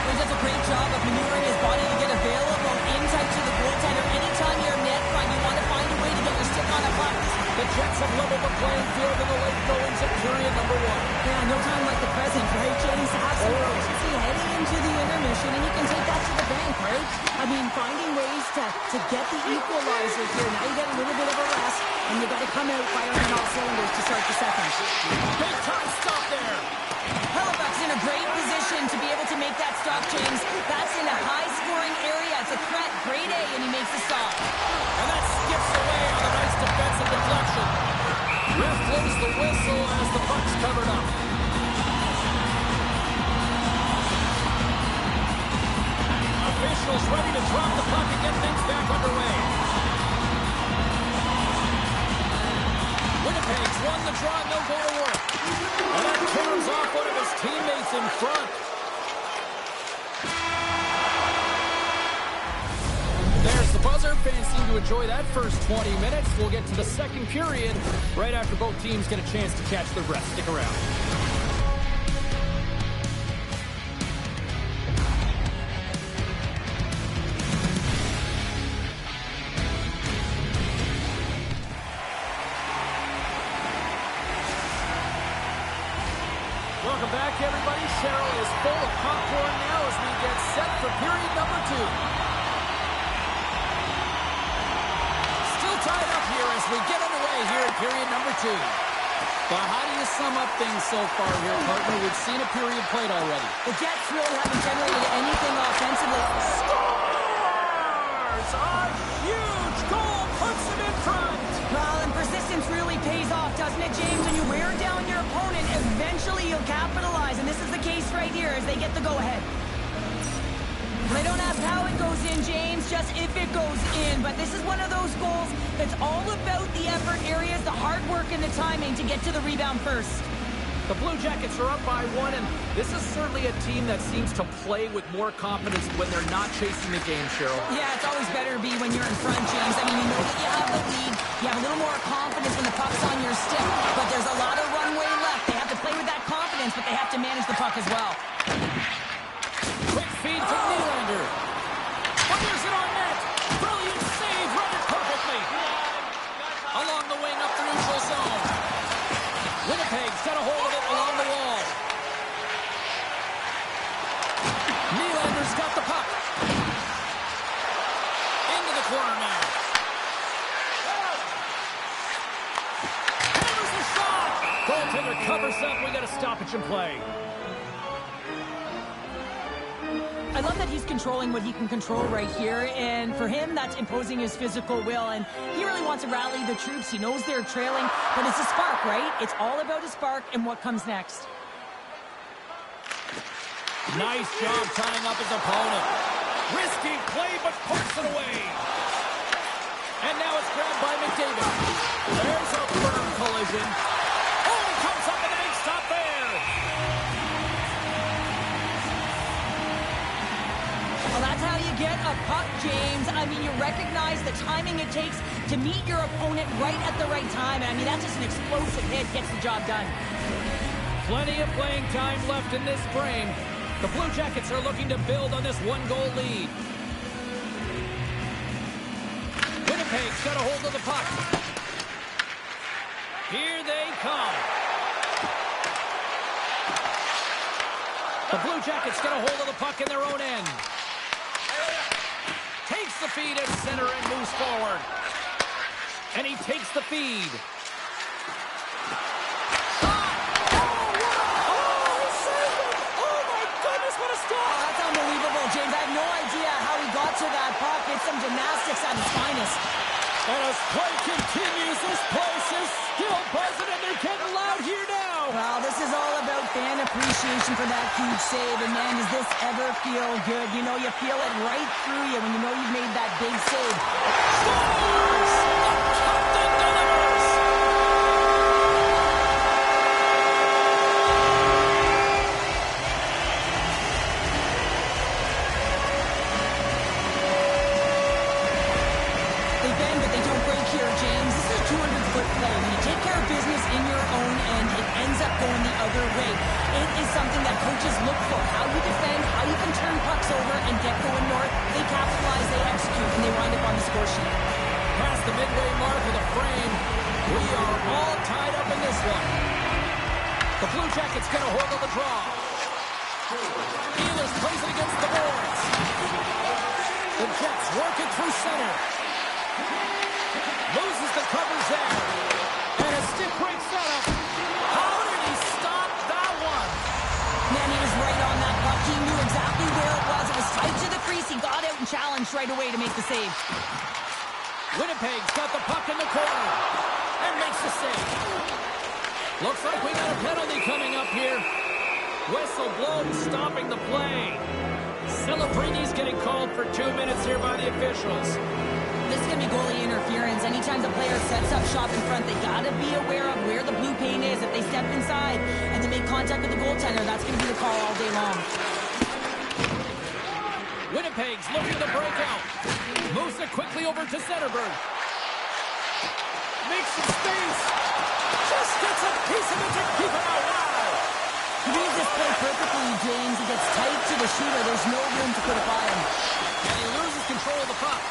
He does a great job of maneuvering his body to get available in tight to the goaltender. Anytime you're net front, you want to find a way to get your stick on a puck. The Jets have leveled the playing field in the late goings of period number 1. Yeah, no time like the present, right, James? Absolutely. See, heading into the intermission, and you can take that to the bank, right? I mean, finding ways to get the equalizer here. Now you get a little bit of a rest, and you got to come out firing on all cylinders to start the second. Big time stop there. Halifax in a great position to be able to make that stop, James. That's in a high-scoring area. It's a threat, grade A, and he makes the stop. And that skips away on a nice defensive deflection. Ref blows the whistle as the puck's covered up. Officials ready to drop the puck and get things back underway. Winnipeg's won the draw, and they'll go to work. And that turns off one of his teammates in front. There's the buzzer. Fans seem to enjoy that first 20 minutes. We'll get to the second period right after both teams get a chance to catch their breath. Stick around. Welcome back, everybody. Cheryl is full of popcorn now as we get set for period number 2. Still tied up here as we get underway here in period number 2. Well, how do you sum up things so far here, partner? We've seen a period played already. The Jets really haven't generated anything offensively. Scores! A huge goal puts them in front. Well, and persistence really pays off, doesn't it, James? When you wear down your opponent, eventually you'll capitalize, and this is the case right here as they get the go-ahead. They don't ask how it goes in, James, just if it goes in. But this is one of those goals that's all about the effort areas, the hard work, and the timing to get to the rebound first. The Blue Jackets are up by 1, and this is certainly a team that seems to play with more confidence when they're not chasing the game, Cheryl. Yeah, it's always better to be when you're in front, James. I mean, you know that you have the lead. You have a little more confidence when the puck's on your stick. But there's a lot of runway left. They have to play with that confidence, but they have to manage the puck as well. Quick feed from Nylander. Fires it on net. Brilliant save, run it perfectly. Along the wing, up the neutral zone. Winnipeg's got a hold of it along the wall. Nylander's got the puck. Into the corner now. Goaltender covers up. We got a stoppage in play. I love that he's controlling what he can control right here, and for him, that's imposing his physical will, and he really wants to rally the troops. He knows they're trailing, but it's a spark, right? It's all about a spark and what comes next. Nice job tying up his opponent. Risky play, but pokes it away. And now it's grabbed by McDavid. There's a firm collision. Oh, he comes up with a big stop there. Well, that's how you get a puck, James. I mean, you recognize the timing it takes to meet your opponent right at the right time. And I mean, that's just an explosive hit, gets the job done. Plenty of playing time left in this frame. The Blue Jackets are looking to build on this one-goal lead. Winnipeg's got a hold of the puck. Here they come. The Blue Jackets get a hold of the puck in their own end. Takes the feed at center and moves forward. And he takes the feed. That's unbelievable, James. I have no idea how he got to that puck. It's some gymnastics at its finest. And as play continues, this place is still buzzing, and they're getting loud here now. Well, this is all about fan appreciation for that huge save. And, man, does this ever feel good? You know, you feel it right through you when you know you've made that big save. Scores! The captain delivers! They bend, but they don't break here, James. This is a 200-foot play. When you take care of business in your own end, it ends up going the other way. It is something that coaches look for. How you defend, how you can turn pucks over and get going north. They capitalize, they execute, and they wind up on the score sheet. Past the midway mark of the frame, we are all tied up in this one. The Blue Jackets get a hold of the draw. Ehlers plays it against the boards. The Jets work it through center. Loses the covers there. And a stick breaks that up. How did he stop that one? Man, he was right on that puck. He knew exactly where it was. It was tight to the crease. He got out and challenged right away to make the save. Winnipeg's got the puck in the corner and makes the save. Looks like we got a penalty coming up here. Whistle blown, stopping the play. Celebrini's getting called for 2 minutes here by the officials. This can be goalie interference. Anytime the player sets up shop in front, they gotta be aware of where the blue paint is. If they step inside and they make contact with the goaltender, that's gonna be the call all day long. Winnipeg's looking to break out. Moves it quickly over to Zetterberg. Makes some space. Just gets a piece of it to keep it out. Wow! He reads this play perfectly, James. He gets tight to the shooter. There's no room to put it by him. And he loses control of the puck.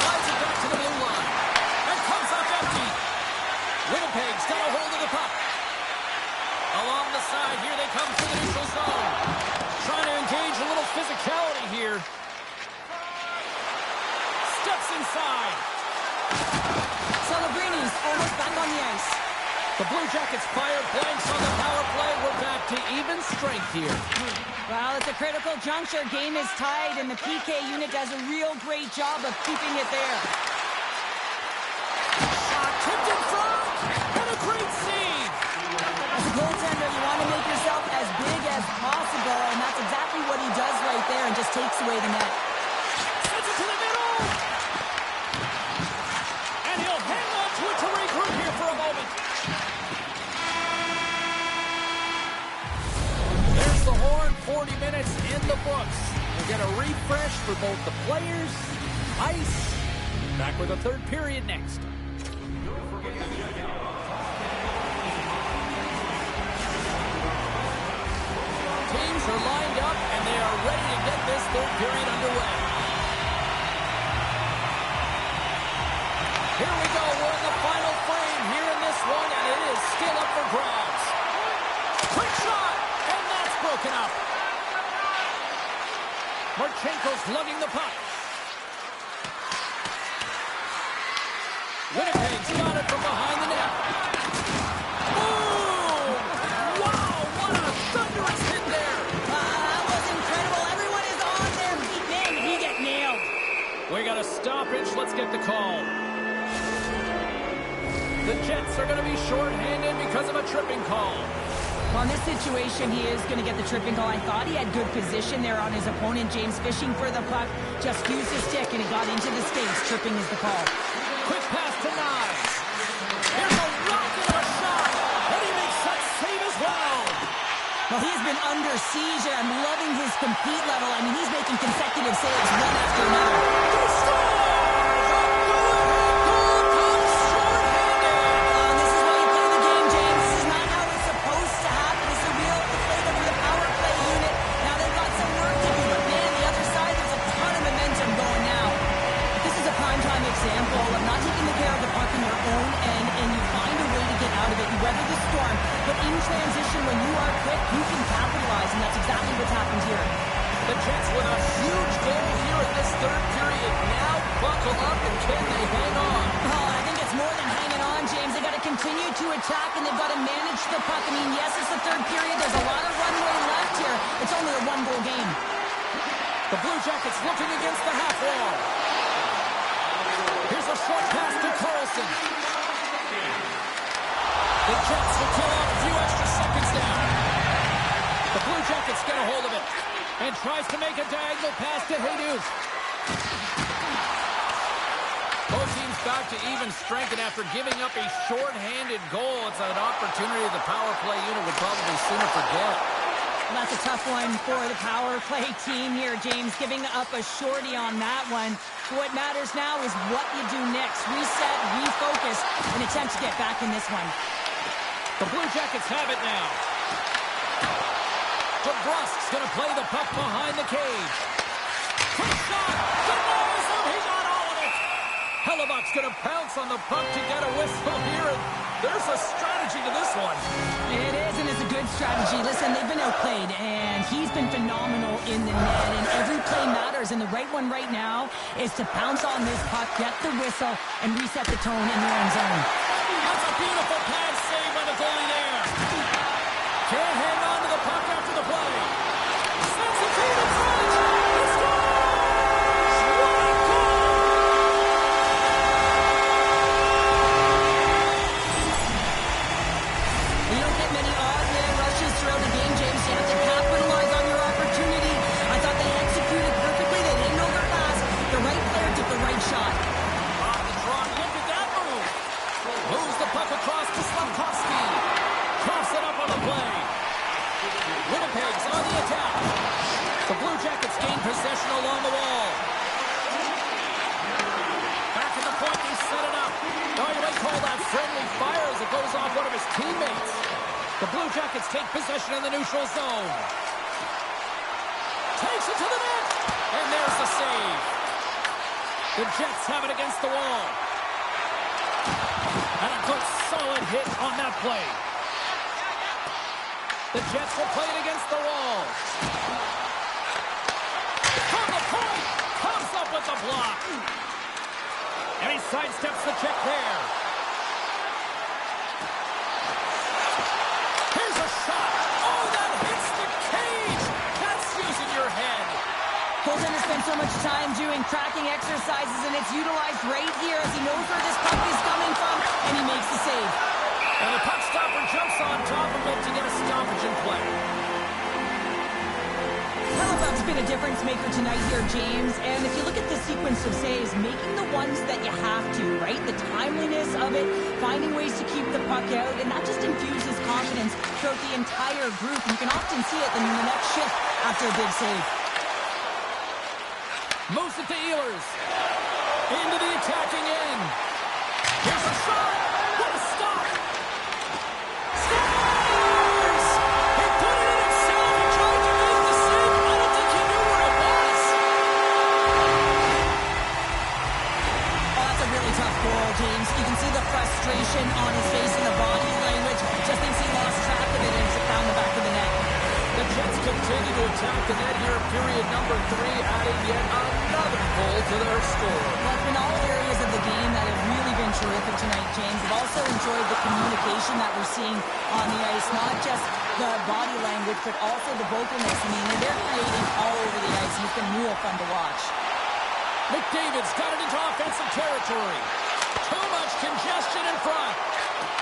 Slides it back to the blue line. And comes up empty. Winnipeg's got a hold of the puck. Along the side, here they come to the neutral zone. Trying to engage a little physicality here. Steps inside. Celebrini's almost back on the ice. The Blue Jackets fire blanks on the power play. We're back to even strength here. Well, it's a critical juncture. Game is tied, and the PK unit does a real great job of keeping it there. Shot tipped in front, and a great save. As a goaltender, you want to make yourself as big as possible, and that's exactly what he does right there and just takes away the net. Sends it to the middle. And he'll hang on to it to regroup here for a moment. There's the horn, 40 minutes in the books. We'll get a refresh for both the players, ice. Back with the third period next. Teams are lined up, and they are ready to get this third period underway. Here we go. We're in the final frame here in this one, and it is still up for grabs. Quick shot, and that's broken up. Marchenko's lugging the puck. Winnipeg's got it from behind the net. let's get the call. The Jets are going to be shorthanded because of a tripping call. Well, in this situation, he is going to get the tripping call. I thought he had good position there on his opponent. James fishing for the puck, just used his stick, and it got into the skates. Tripping is the call. Quick pass to Knives. Here's a rocket of a shot, and he makes that save as well. Well, he's been under siege, and I'm loving his compete level. I mean, he's making consecutive saves one after another. He scores! A go-ahead goal comes shorthanded. This is why you play the game, James. This is not how it's supposed to happen. This is a real deflator for the power play unit. Now they've got some work to do, but man, the other side, there's a ton of momentum going now. This is a primetime example of not taking the care of the puck in your own end, and you find a way to get out of it. You weather the storm, but in transition, when you are quick, you can capitalize, and that's exactly what's happened here. The Jets with a huge goal here in this third period. Now buckle up, and can they hang on? Oh, I think it's more than hanging on, James. They've got to continue to attack, and they've got to manage the puck. I mean, yes, it's the third period. There's a lot of runway left here. It's only a one-goal game. The Blue Jackets looking against the half wall. Here's a short pass to Carlson. The Jets will kill off a few extra seconds now. The Blue Jackets get a hold of it and tries to make a diagonal pass to Jesus. Both teams back to even strength, and after giving up a short-handed goal, it's an opportunity the power play unit would probably sooner forget. Well, that's a tough one for the power play team here, James, giving up a shorty on that one. What matters now is what you do next. Reset, refocus, and attempt to get back in this one. The Blue Jackets have it now. DeBrusk's going to play the puck behind the cage. Quick shot! Denies him! He got all of it! Hellebuck's going to pounce on the puck to get a whistle here. And there's a strategy to this one. It is, and it's a good strategy. Listen, they've been outplayed, and he's been phenomenal in the net, and every play matters, and the right one right now is to pounce on this puck, get the whistle, and reset the tone in the end zone. That's a beautiful pad save by the goalie there. Can't hang on to the puck after the play. Sends it to the front. He scores! What a goal! You don't get many odd man rushes throughout the game, James. You have to capitalize on your opportunity. I thought they executed perfectly. They didn't overpass. The right player took the right shot. Off the draw. Look at that move. Moves the puck across to Slavkovsky. Coughs it up on the play. Winnipeg's on the attack. The Blue Jackets gain possession along the wall. Back at the point, they set it up. Now you might call that friendly fire as it goes off one of his teammates. The Blue Jackets take possession in the neutral zone. Takes it to the net. And there's the save. The Jets have it against the wall. And a good solid hit on that play. The Jets will play it against the wall. From the point, comes up with the block. And he sidesteps the check there. Here's a shot. Oh, that hits the cage. That's using your head. Colton has spent so much time doing tracking exercises, and it's utilized right here as he knows where this puck is coming from, and he makes the save. And the puck stopper jumps on top of it to get a stoppage in play. Hellebuck's been a difference maker tonight here, James. And if you look at the sequence of saves, making the ones that you have to, right? The timeliness of it, finding ways to keep the puck out, and that just infuses confidence throughout the entire group. You can often see it in the next shift after a big save. Moves it to Ehlers. Into the attacking end. Here's a shot. What a stop. Scores! He put it in himself and tried to make the save. I don't think he knew where it was. Oh, that's a really tough goal, James. You can see the frustration on his face and the body language. Just thinks he lost track of it and it's down the back of the net. The Jets continue to attack the net here in period number 3, adding yet another goal to their score. Well, it's been all areas of the game that have really been terrific tonight, James. I've also enjoyed the communication that we're seeing on the ice, not just the body language, but also the vocalness. I mean, they're creating all over the ice, and it's been real fun to watch. McDavid's got it into offensive territory. Too much congestion in front.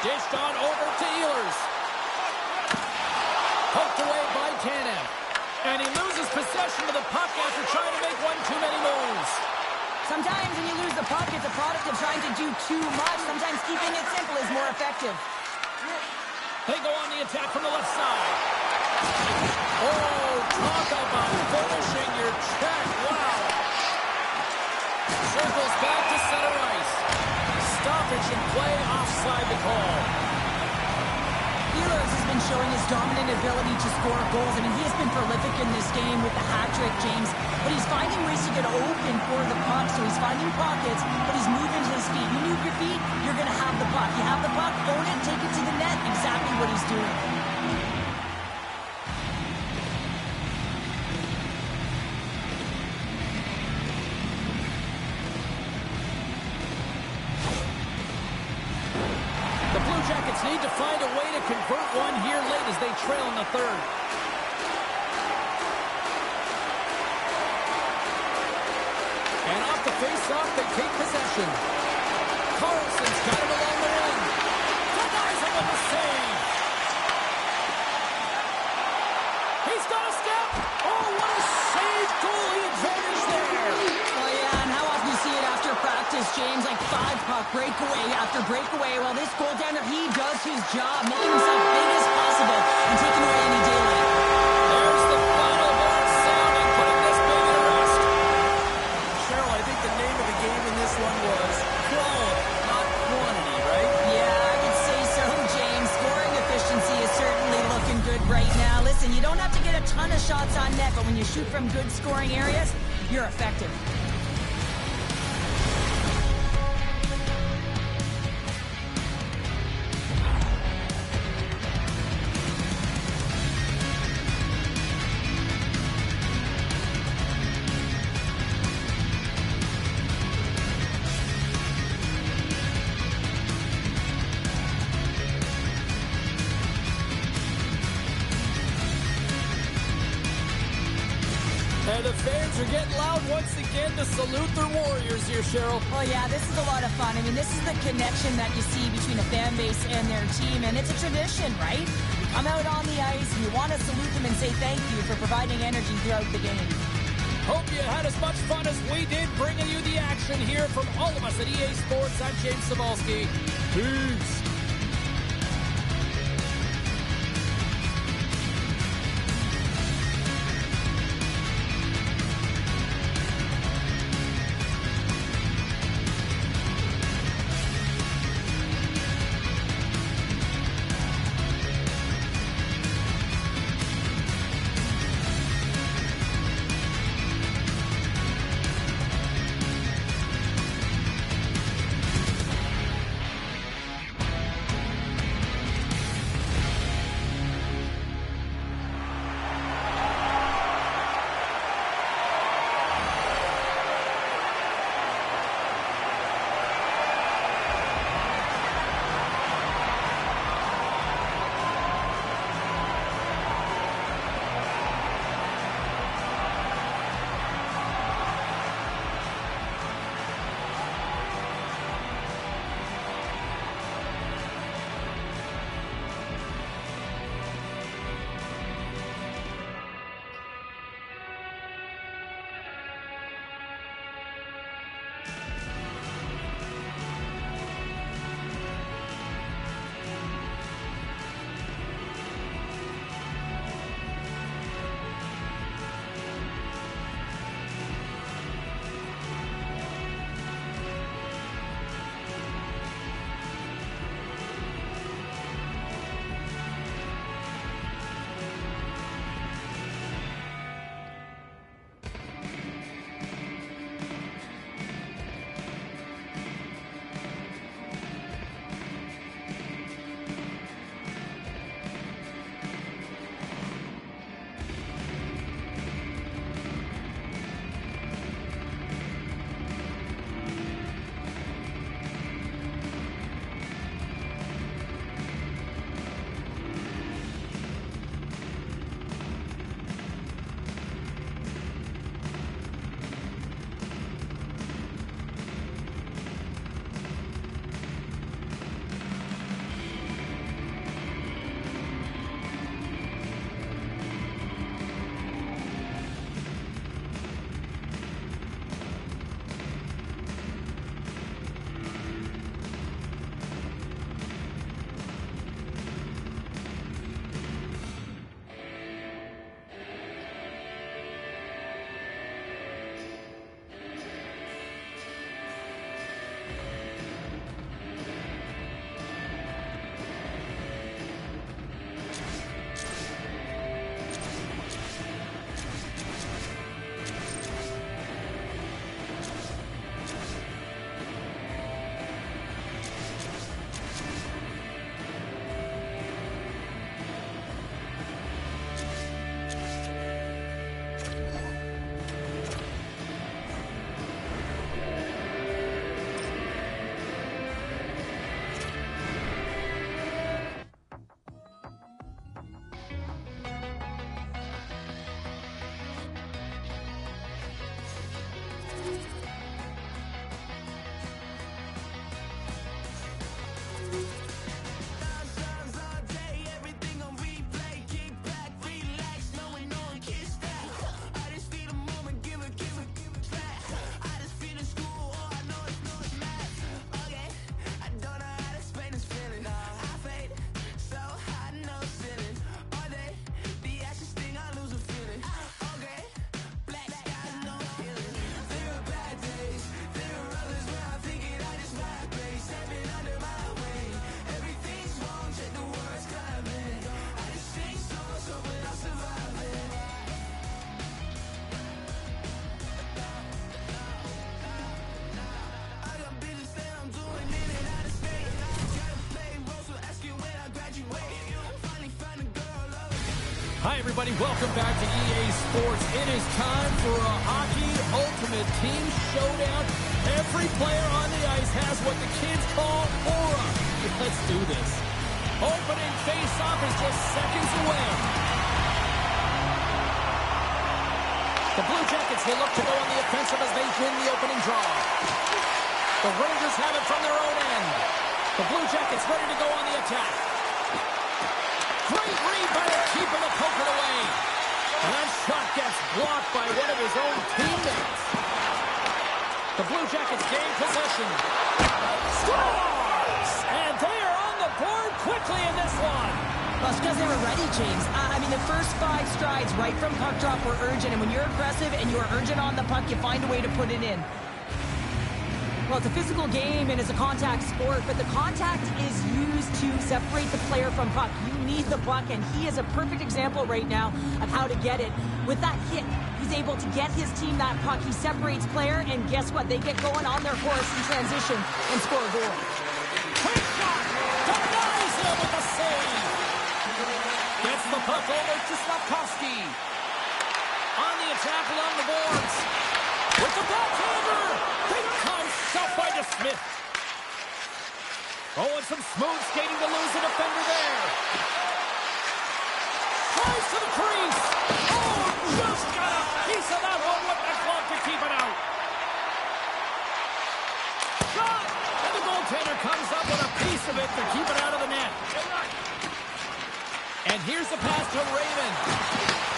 Dished on over to Ehlers. Poked away by Tanev. And he loses possession of the puck after trying to make one too many moves. Sometimes when you lose the puck, it's a product of trying to do too much. Sometimes keeping it simple is more effective. They go on the attack from the left side. Oh, talk about finishing your check. Wow. Circles back to center ice. Stoppage in play offside the call. Ehlers has been showing his dominant ability to score goals. I mean, he has been prolific in this game with the hat trick, James. But he's finding ways to get open for the puck. So he's finding pockets, but he's moving his feet. You move your feet, you're going to have the puck. You have the puck, own it, take it to the net. Exactly what he's doing. Need to find a way to convert one here late as they trail in the third. And off the face-off, they take possession. Carlson's got him along the wing. Denies him with a save. He's got a step. Oh, what a save! Goalie advantage there. Oh, yeah, and how often you see it after practice, James? Like 5-puck breakaway after breakaway. Well, this goaltender, he does his job, making himself big as possible and taking away any daylight. There's the final horn sounding, putting this baby to rest. Cheryl, I think the name of the game in this one was quality, not quantity, right? Yeah, I would say so, James. Scoring efficiency is certainly looking good right now. Listen, you don't have to get a ton of shots on net, but when you shoot from good scoring areas, you're effective. And the fans are getting loud once again to salute their Warriors here, Cheryl. Well, yeah, this is a lot of fun. I mean, this is the connection that you see between a fan base and their team, and it's a tradition, right? You come out on the ice, and you want to salute them and say thank you for providing energy throughout the game. Hope you had as much fun as we did bringing you the action here from all of us at EA Sports. I'm James Cybulski. Peace. Hi, everybody. Welcome back to EA Sports. It is time for a Hockey Ultimate Team Showdown. Every player on the ice has what the kids call aura. Let's do this. Opening face-off is just seconds away. The Blue Jackets will look to go on the offensive as they win the opening draw. The Rangers have it from their own end. The Blue Jackets ready to go on the attack. Great read by the keeper to poke it away. And that shot gets blocked by one of his own teammates. The Blue Jackets gain possession. Scores! And they are on the board quickly in this one. Well, it's because they were ready, James. I mean, the first 5 strides right from puck drop were urgent. And when you're aggressive and you're urgent on the puck, you find a way to put it in. Well, it's a physical game and it's a contact sport, but the contact is used to separate the player from puck. You need the puck, and he is a perfect example right now of how to get it. With that hit, he's able to get his team that puck. He separates player, and guess what? They get going on their horse in transition and score a goal. Quick shot! Denies him with a save! Gets the puck over to Slavkovsky. On the attack along the boards. With the backhander! Big time shot by DeSmith. Oh, and some smooth skating to lose a defender there. Tries to the crease. Oh, just got a piece of that one with the glove to keep it out. Shot! And the goaltender comes up with a piece of it to keep it out of the net. And here's the pass to Raymond.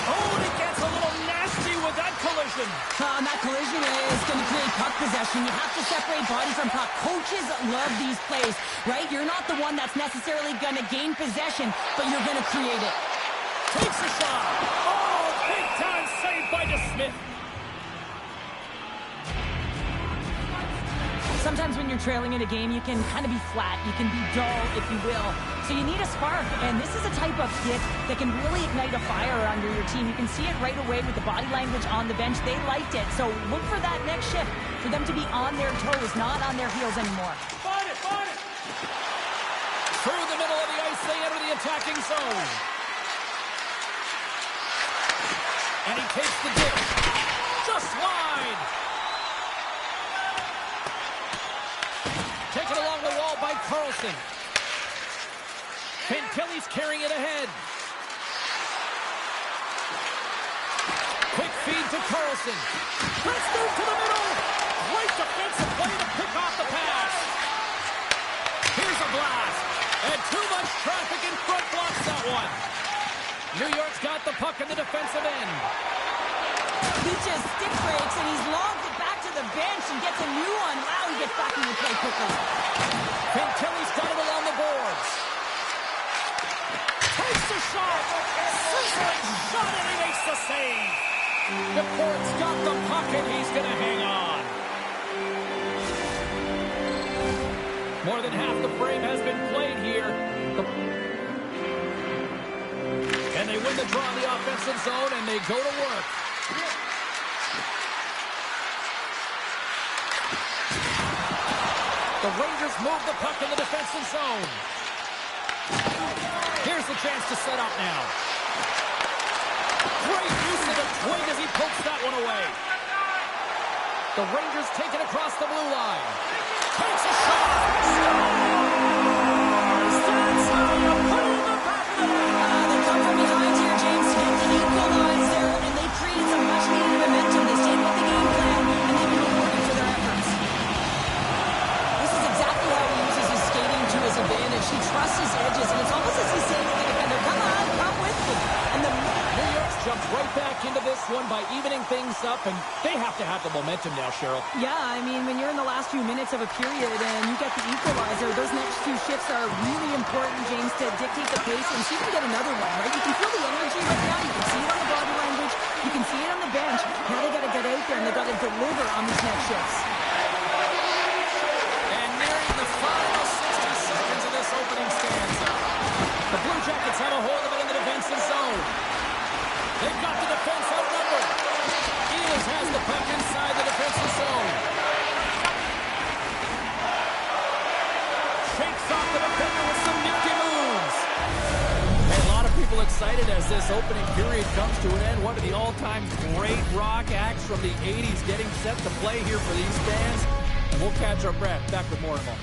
Oh, and it gets a little nasty with that collision. And that collision is going to create puck possession. You have to separate body from puck. Coaches love these plays, right? You're not the one that's necessarily going to gain possession, but you're going to create it. Takes a shot. Oh, big time save by DeSmith. Sometimes when you're trailing in a game, you can kind of be flat. You can be dull, if you will. So you need a spark, and this is a type of hit that can really ignite a fire under your team. You can see it right away with the body language on the bench. They liked it. So look for that next shift, for them to be on their toes, not on their heels anymore. Find it, find it. Through the middle of the ice, they enter the attacking zone. And he takes the dip. Just wide. Taken along the wall by Carlson. Fantilli's carrying it ahead. Quick feed to Carlson. Let's move to the middle. Great defensive play to pick off the pass. Here's a blast. And too much traffic in front blocks that one. New York's got the puck in the defensive end. He just stick breaks, and he's logged it back to the bench and gets a new one. Wow, he gets back in the play quickly. Fantilli's got it along the boards. Takes the shot. Sizzling shot, and he makes the save. DePort's got the puck, and he's going to hang on. More than half the frame has been played here. And they win the draw in the offensive zone, and they go to work. The Rangers move the puck in the defensive zone. Here's the chance to set up now. Great use of the twig as he pokes that one away. The Rangers take it across the blue line. Takes a shot. Scores! That's how you put it in the back of the net. They come from behind here, James, to get the equalizer, and they created some much-needed momentum. They stayed with the game plan, and they've been rewarded for their efforts. This is exactly how he uses his skating to his advantage. He trusts his edges, and it's almost as he's saying to the defender, come on, come with me. And the New York's jumped right back into this one by evening things up, and they have to have the momentum now, Cheryl. Yeah, I mean, when you're in the last few minutes of a period and you get the equalizer, those next few shifts are really important, James, to dictate the pace and see if you can get another one, right? You can feel the energy right now. You can see it on the body language. You can see it on the bench. Now they got to get out there and they got to deliver on these next shifts. And nearing the final 60 seconds of this opening stanza, the Blue Jackets have a hold of it in the defensive zone. They've got the defense outnumbered. Ehlers has the puck inside the defensive zone. Shakes off the defender with some nifty moves. Hey, a lot of people excited excited as this opening period comes to an end. One of the all-time great rock acts from the 80s getting set to play here for these fans. And we'll catch our breath. Back with more in a moment.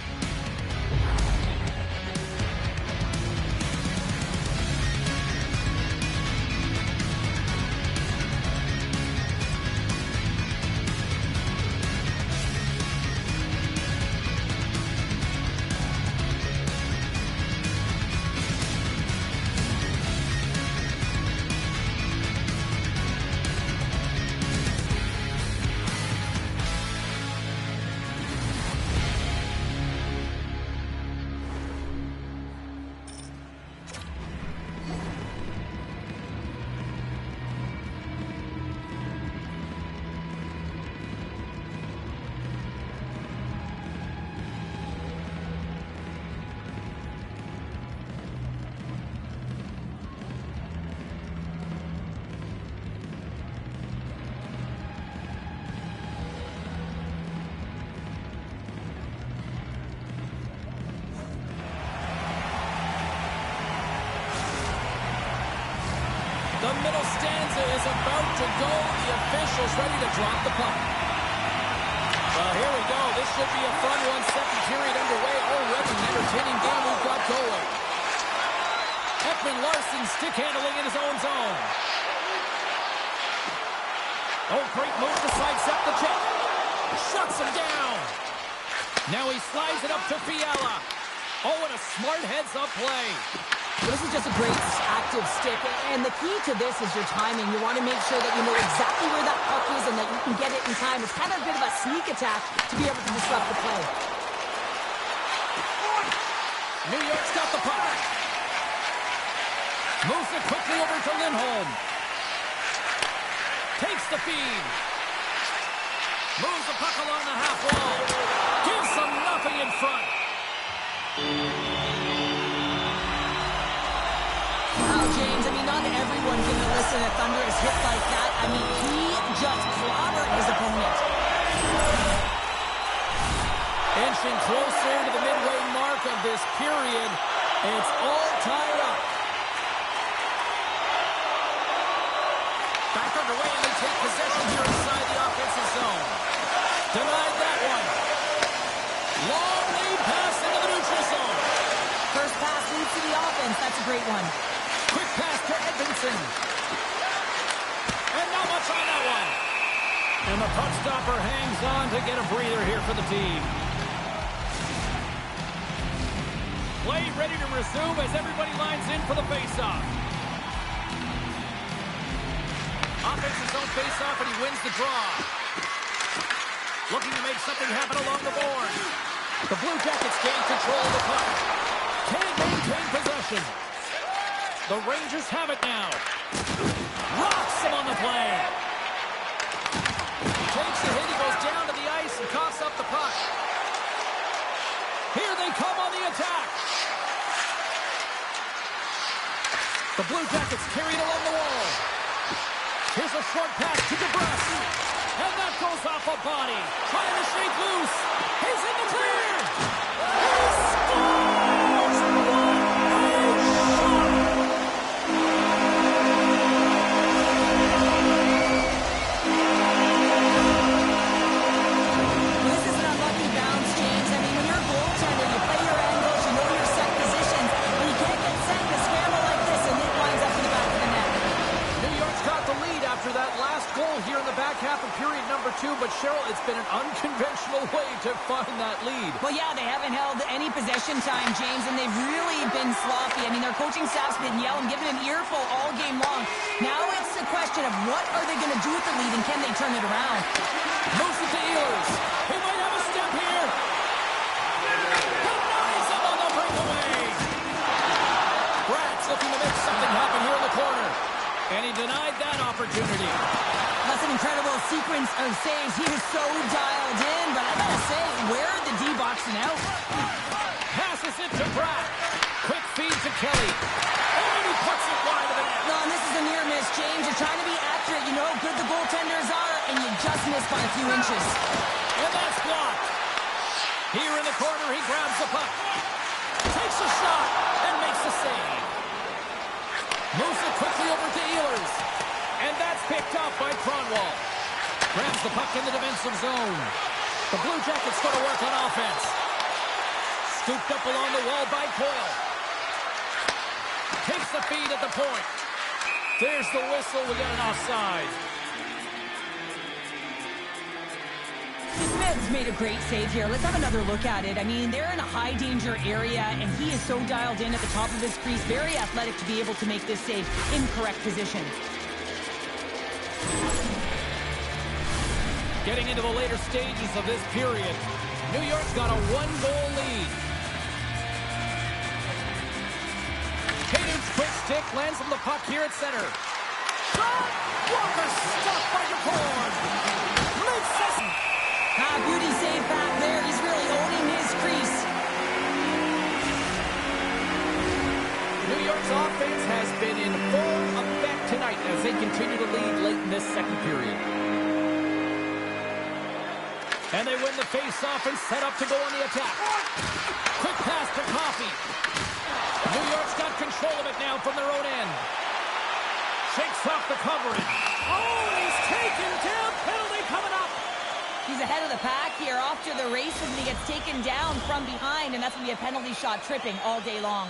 The middle stanza is about to go. The officials ready to drop the puck. Well, here we go. This should be a fun one. Second period underway. Already an entertaining game we've got going. Ekman Larsson stick handling in his own zone. Oh, great move to sidestep the check. Shuts him down. Now he slides it up to Fiala. Oh, and a smart heads-up play. This is just a great active stick, and the key to this is your timing. You want to make sure that you know exactly where that puck is and that you can get it in time. It's kind of a bit of a sneak attack to be able to disrupt the play. New York's got the puck. Moves it quickly over to Lindholm. Takes the feed. Moves the puck along the half wall. Gives them nothing in front. Wow, James, I mean, not everyone can listen to a thunderous hit like that. I mean, he just clobbered his opponent. Inching closer to the midway mark of this period. It's all tied up. Back underway, and they take possession here inside the offensive zone. Denied that one. Long lead pass into the neutral zone. First pass leads to the offense. That's a great one. Quick pass to Edmondson. And not much on that one. And the puck stopper hangs on to get a breather here for the team. Play ready to resume as everybody lines in for the faceoff. Offensive zone faceoff, and he wins the draw. Looking to make something happen along the board. The Blue Jackets gain control of the puck. Can't maintain possession. The Rangers have it now. Rocks him on the play. Takes the hit. He goes down to the ice and coughs up the puck. Here they come on the attack. The Blue Jackets carry it along the wall. Here's a short pass to DeBrus. And that goes off a body. Trying to shake loose. He's in the clear. He scores! What a shot! This is an unlucky bounce, James. I mean, when you're a goaltender, you play your angles, you know your set positions, and you can't get set to scramble like this, and it winds up in the back of the net. New York's got the lead after that last goal here in the back half of period number 2, but Cheryl, it's been an unconventional way to find that lead. Well, yeah, they haven't held any possession time, James, and they've really been sloppy. I mean, their coaching staff's been yelling, giving an earful all game long. Now it's a question of what are they going to do with the lead, and can they turn it around? Moves it to Ehlers. He might have a step here. Denies him on the breakaway. Brad's looking to make something happen here in the corner. And he denied that opportunity. That's an incredible sequence of saves. He was so dialed in, but I gotta say, where are the D-boxing out? Passes it to Brad. Quick feed to Kelly. And he puts it wide of the net. No, and this is a near miss, James. You're trying to be accurate. You know how good the goaltenders are, and you just missed by a few inches. And that's blocked. Here in the corner, he grabs the puck. Takes a shot and makes the save. Moves it over to Ehlers. And that's picked up by Cronwall. Grabs the puck in the defensive zone. The Blue Jackets go to work on offense. Scooped up along the wall by Coyle. Takes the feed at the point. There's the whistle. We got an offside. Smith's made a great save here. Let's have another look at it. I mean, they're in a high-danger area, and he is so dialed in at the top of his crease. Very athletic to be able to make this save in correct position. Getting into the later stages of this period, New York's got a one-goal lead. Hayden's quick stick lands on the puck here at center. Shot! Walker stopped by DeCorn. Makes this. Beauty save back there. He's really owning his crease. New York's offense has been in full effect tonight as they continue to lead late in this second period. And they win the face-off and set up to go on the attack. Quick pass to Coffey. New York's got control of it now from their own end. Shakes off the coverage. Oh, he's taken down. Penalty coming up. He's ahead of the pack here, off to the races, and he gets taken down from behind, and that's going to be a penalty shot, tripping all day long.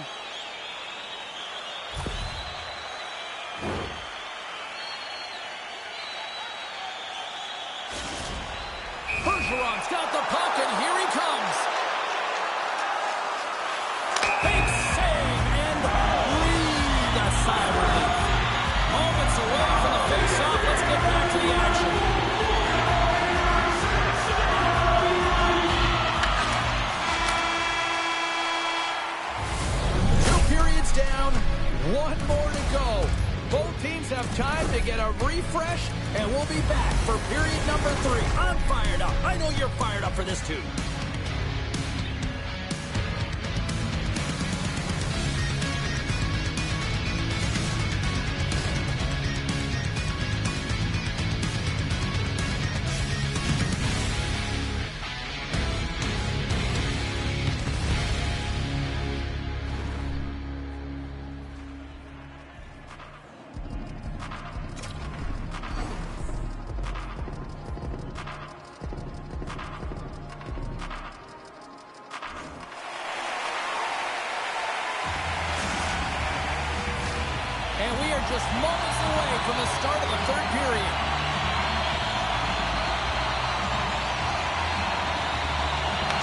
Bergeron's got the puck, and here he comes. Big save, and lead a sigh of relief. Moments away from the face-off. Let's get back to the action. Down, one more to go. Both teams have time to get a refresh, and we'll be back for period number 3. I'm fired up. I know you're fired up for this too. And we are just moments away from the start of the third period.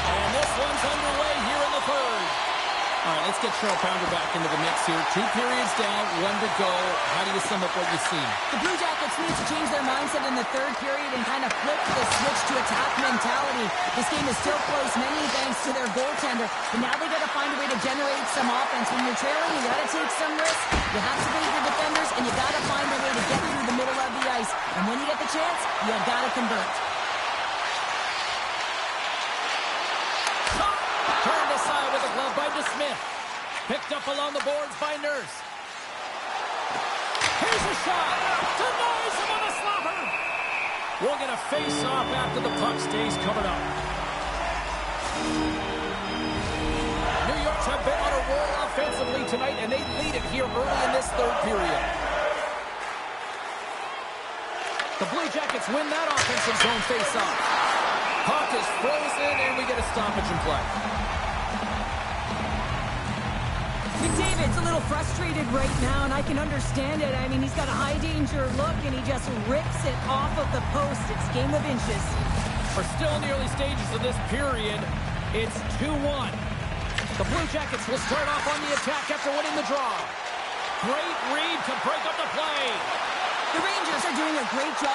And this one's underway here in the third. All right, let's get Cheryl Pounder back into the mix here. 2 periods down, 1 to go. How do you sum up what you've seen? The Blue Jackets need to change their mindset in the third period and kind of flip the switch to attack mentality. This game is still close, many thanks to their goaltender. But now they got to find a way to generate some offense. When you're trailing, you got to take some risks. You have to beat your defenders, and you got to find a way to get through the middle of the ice. And when you get the chance, you got to convert. Turned aside with a glove by DeSmith. Picked up along the boards by Nurse. Here's a shot. Denies him on a slapper. We'll get a face-off after the puck stays covered up. New York's have been on a roll offensively tonight, and they lead it here early in this third period. The Blue Jackets win that offensive zone face-off. Puck is frozen, and we get a stoppage in play. McDavid's a little frustrated right now, and I can understand it. I mean, he's got a high-danger look, and he just rips it off of the post. It's game of inches. We're still in the early stages of this period. It's 2-1. The Blue Jackets will start off on the attack after winning the draw. Great read to break up the play. The Rangers are doing a great job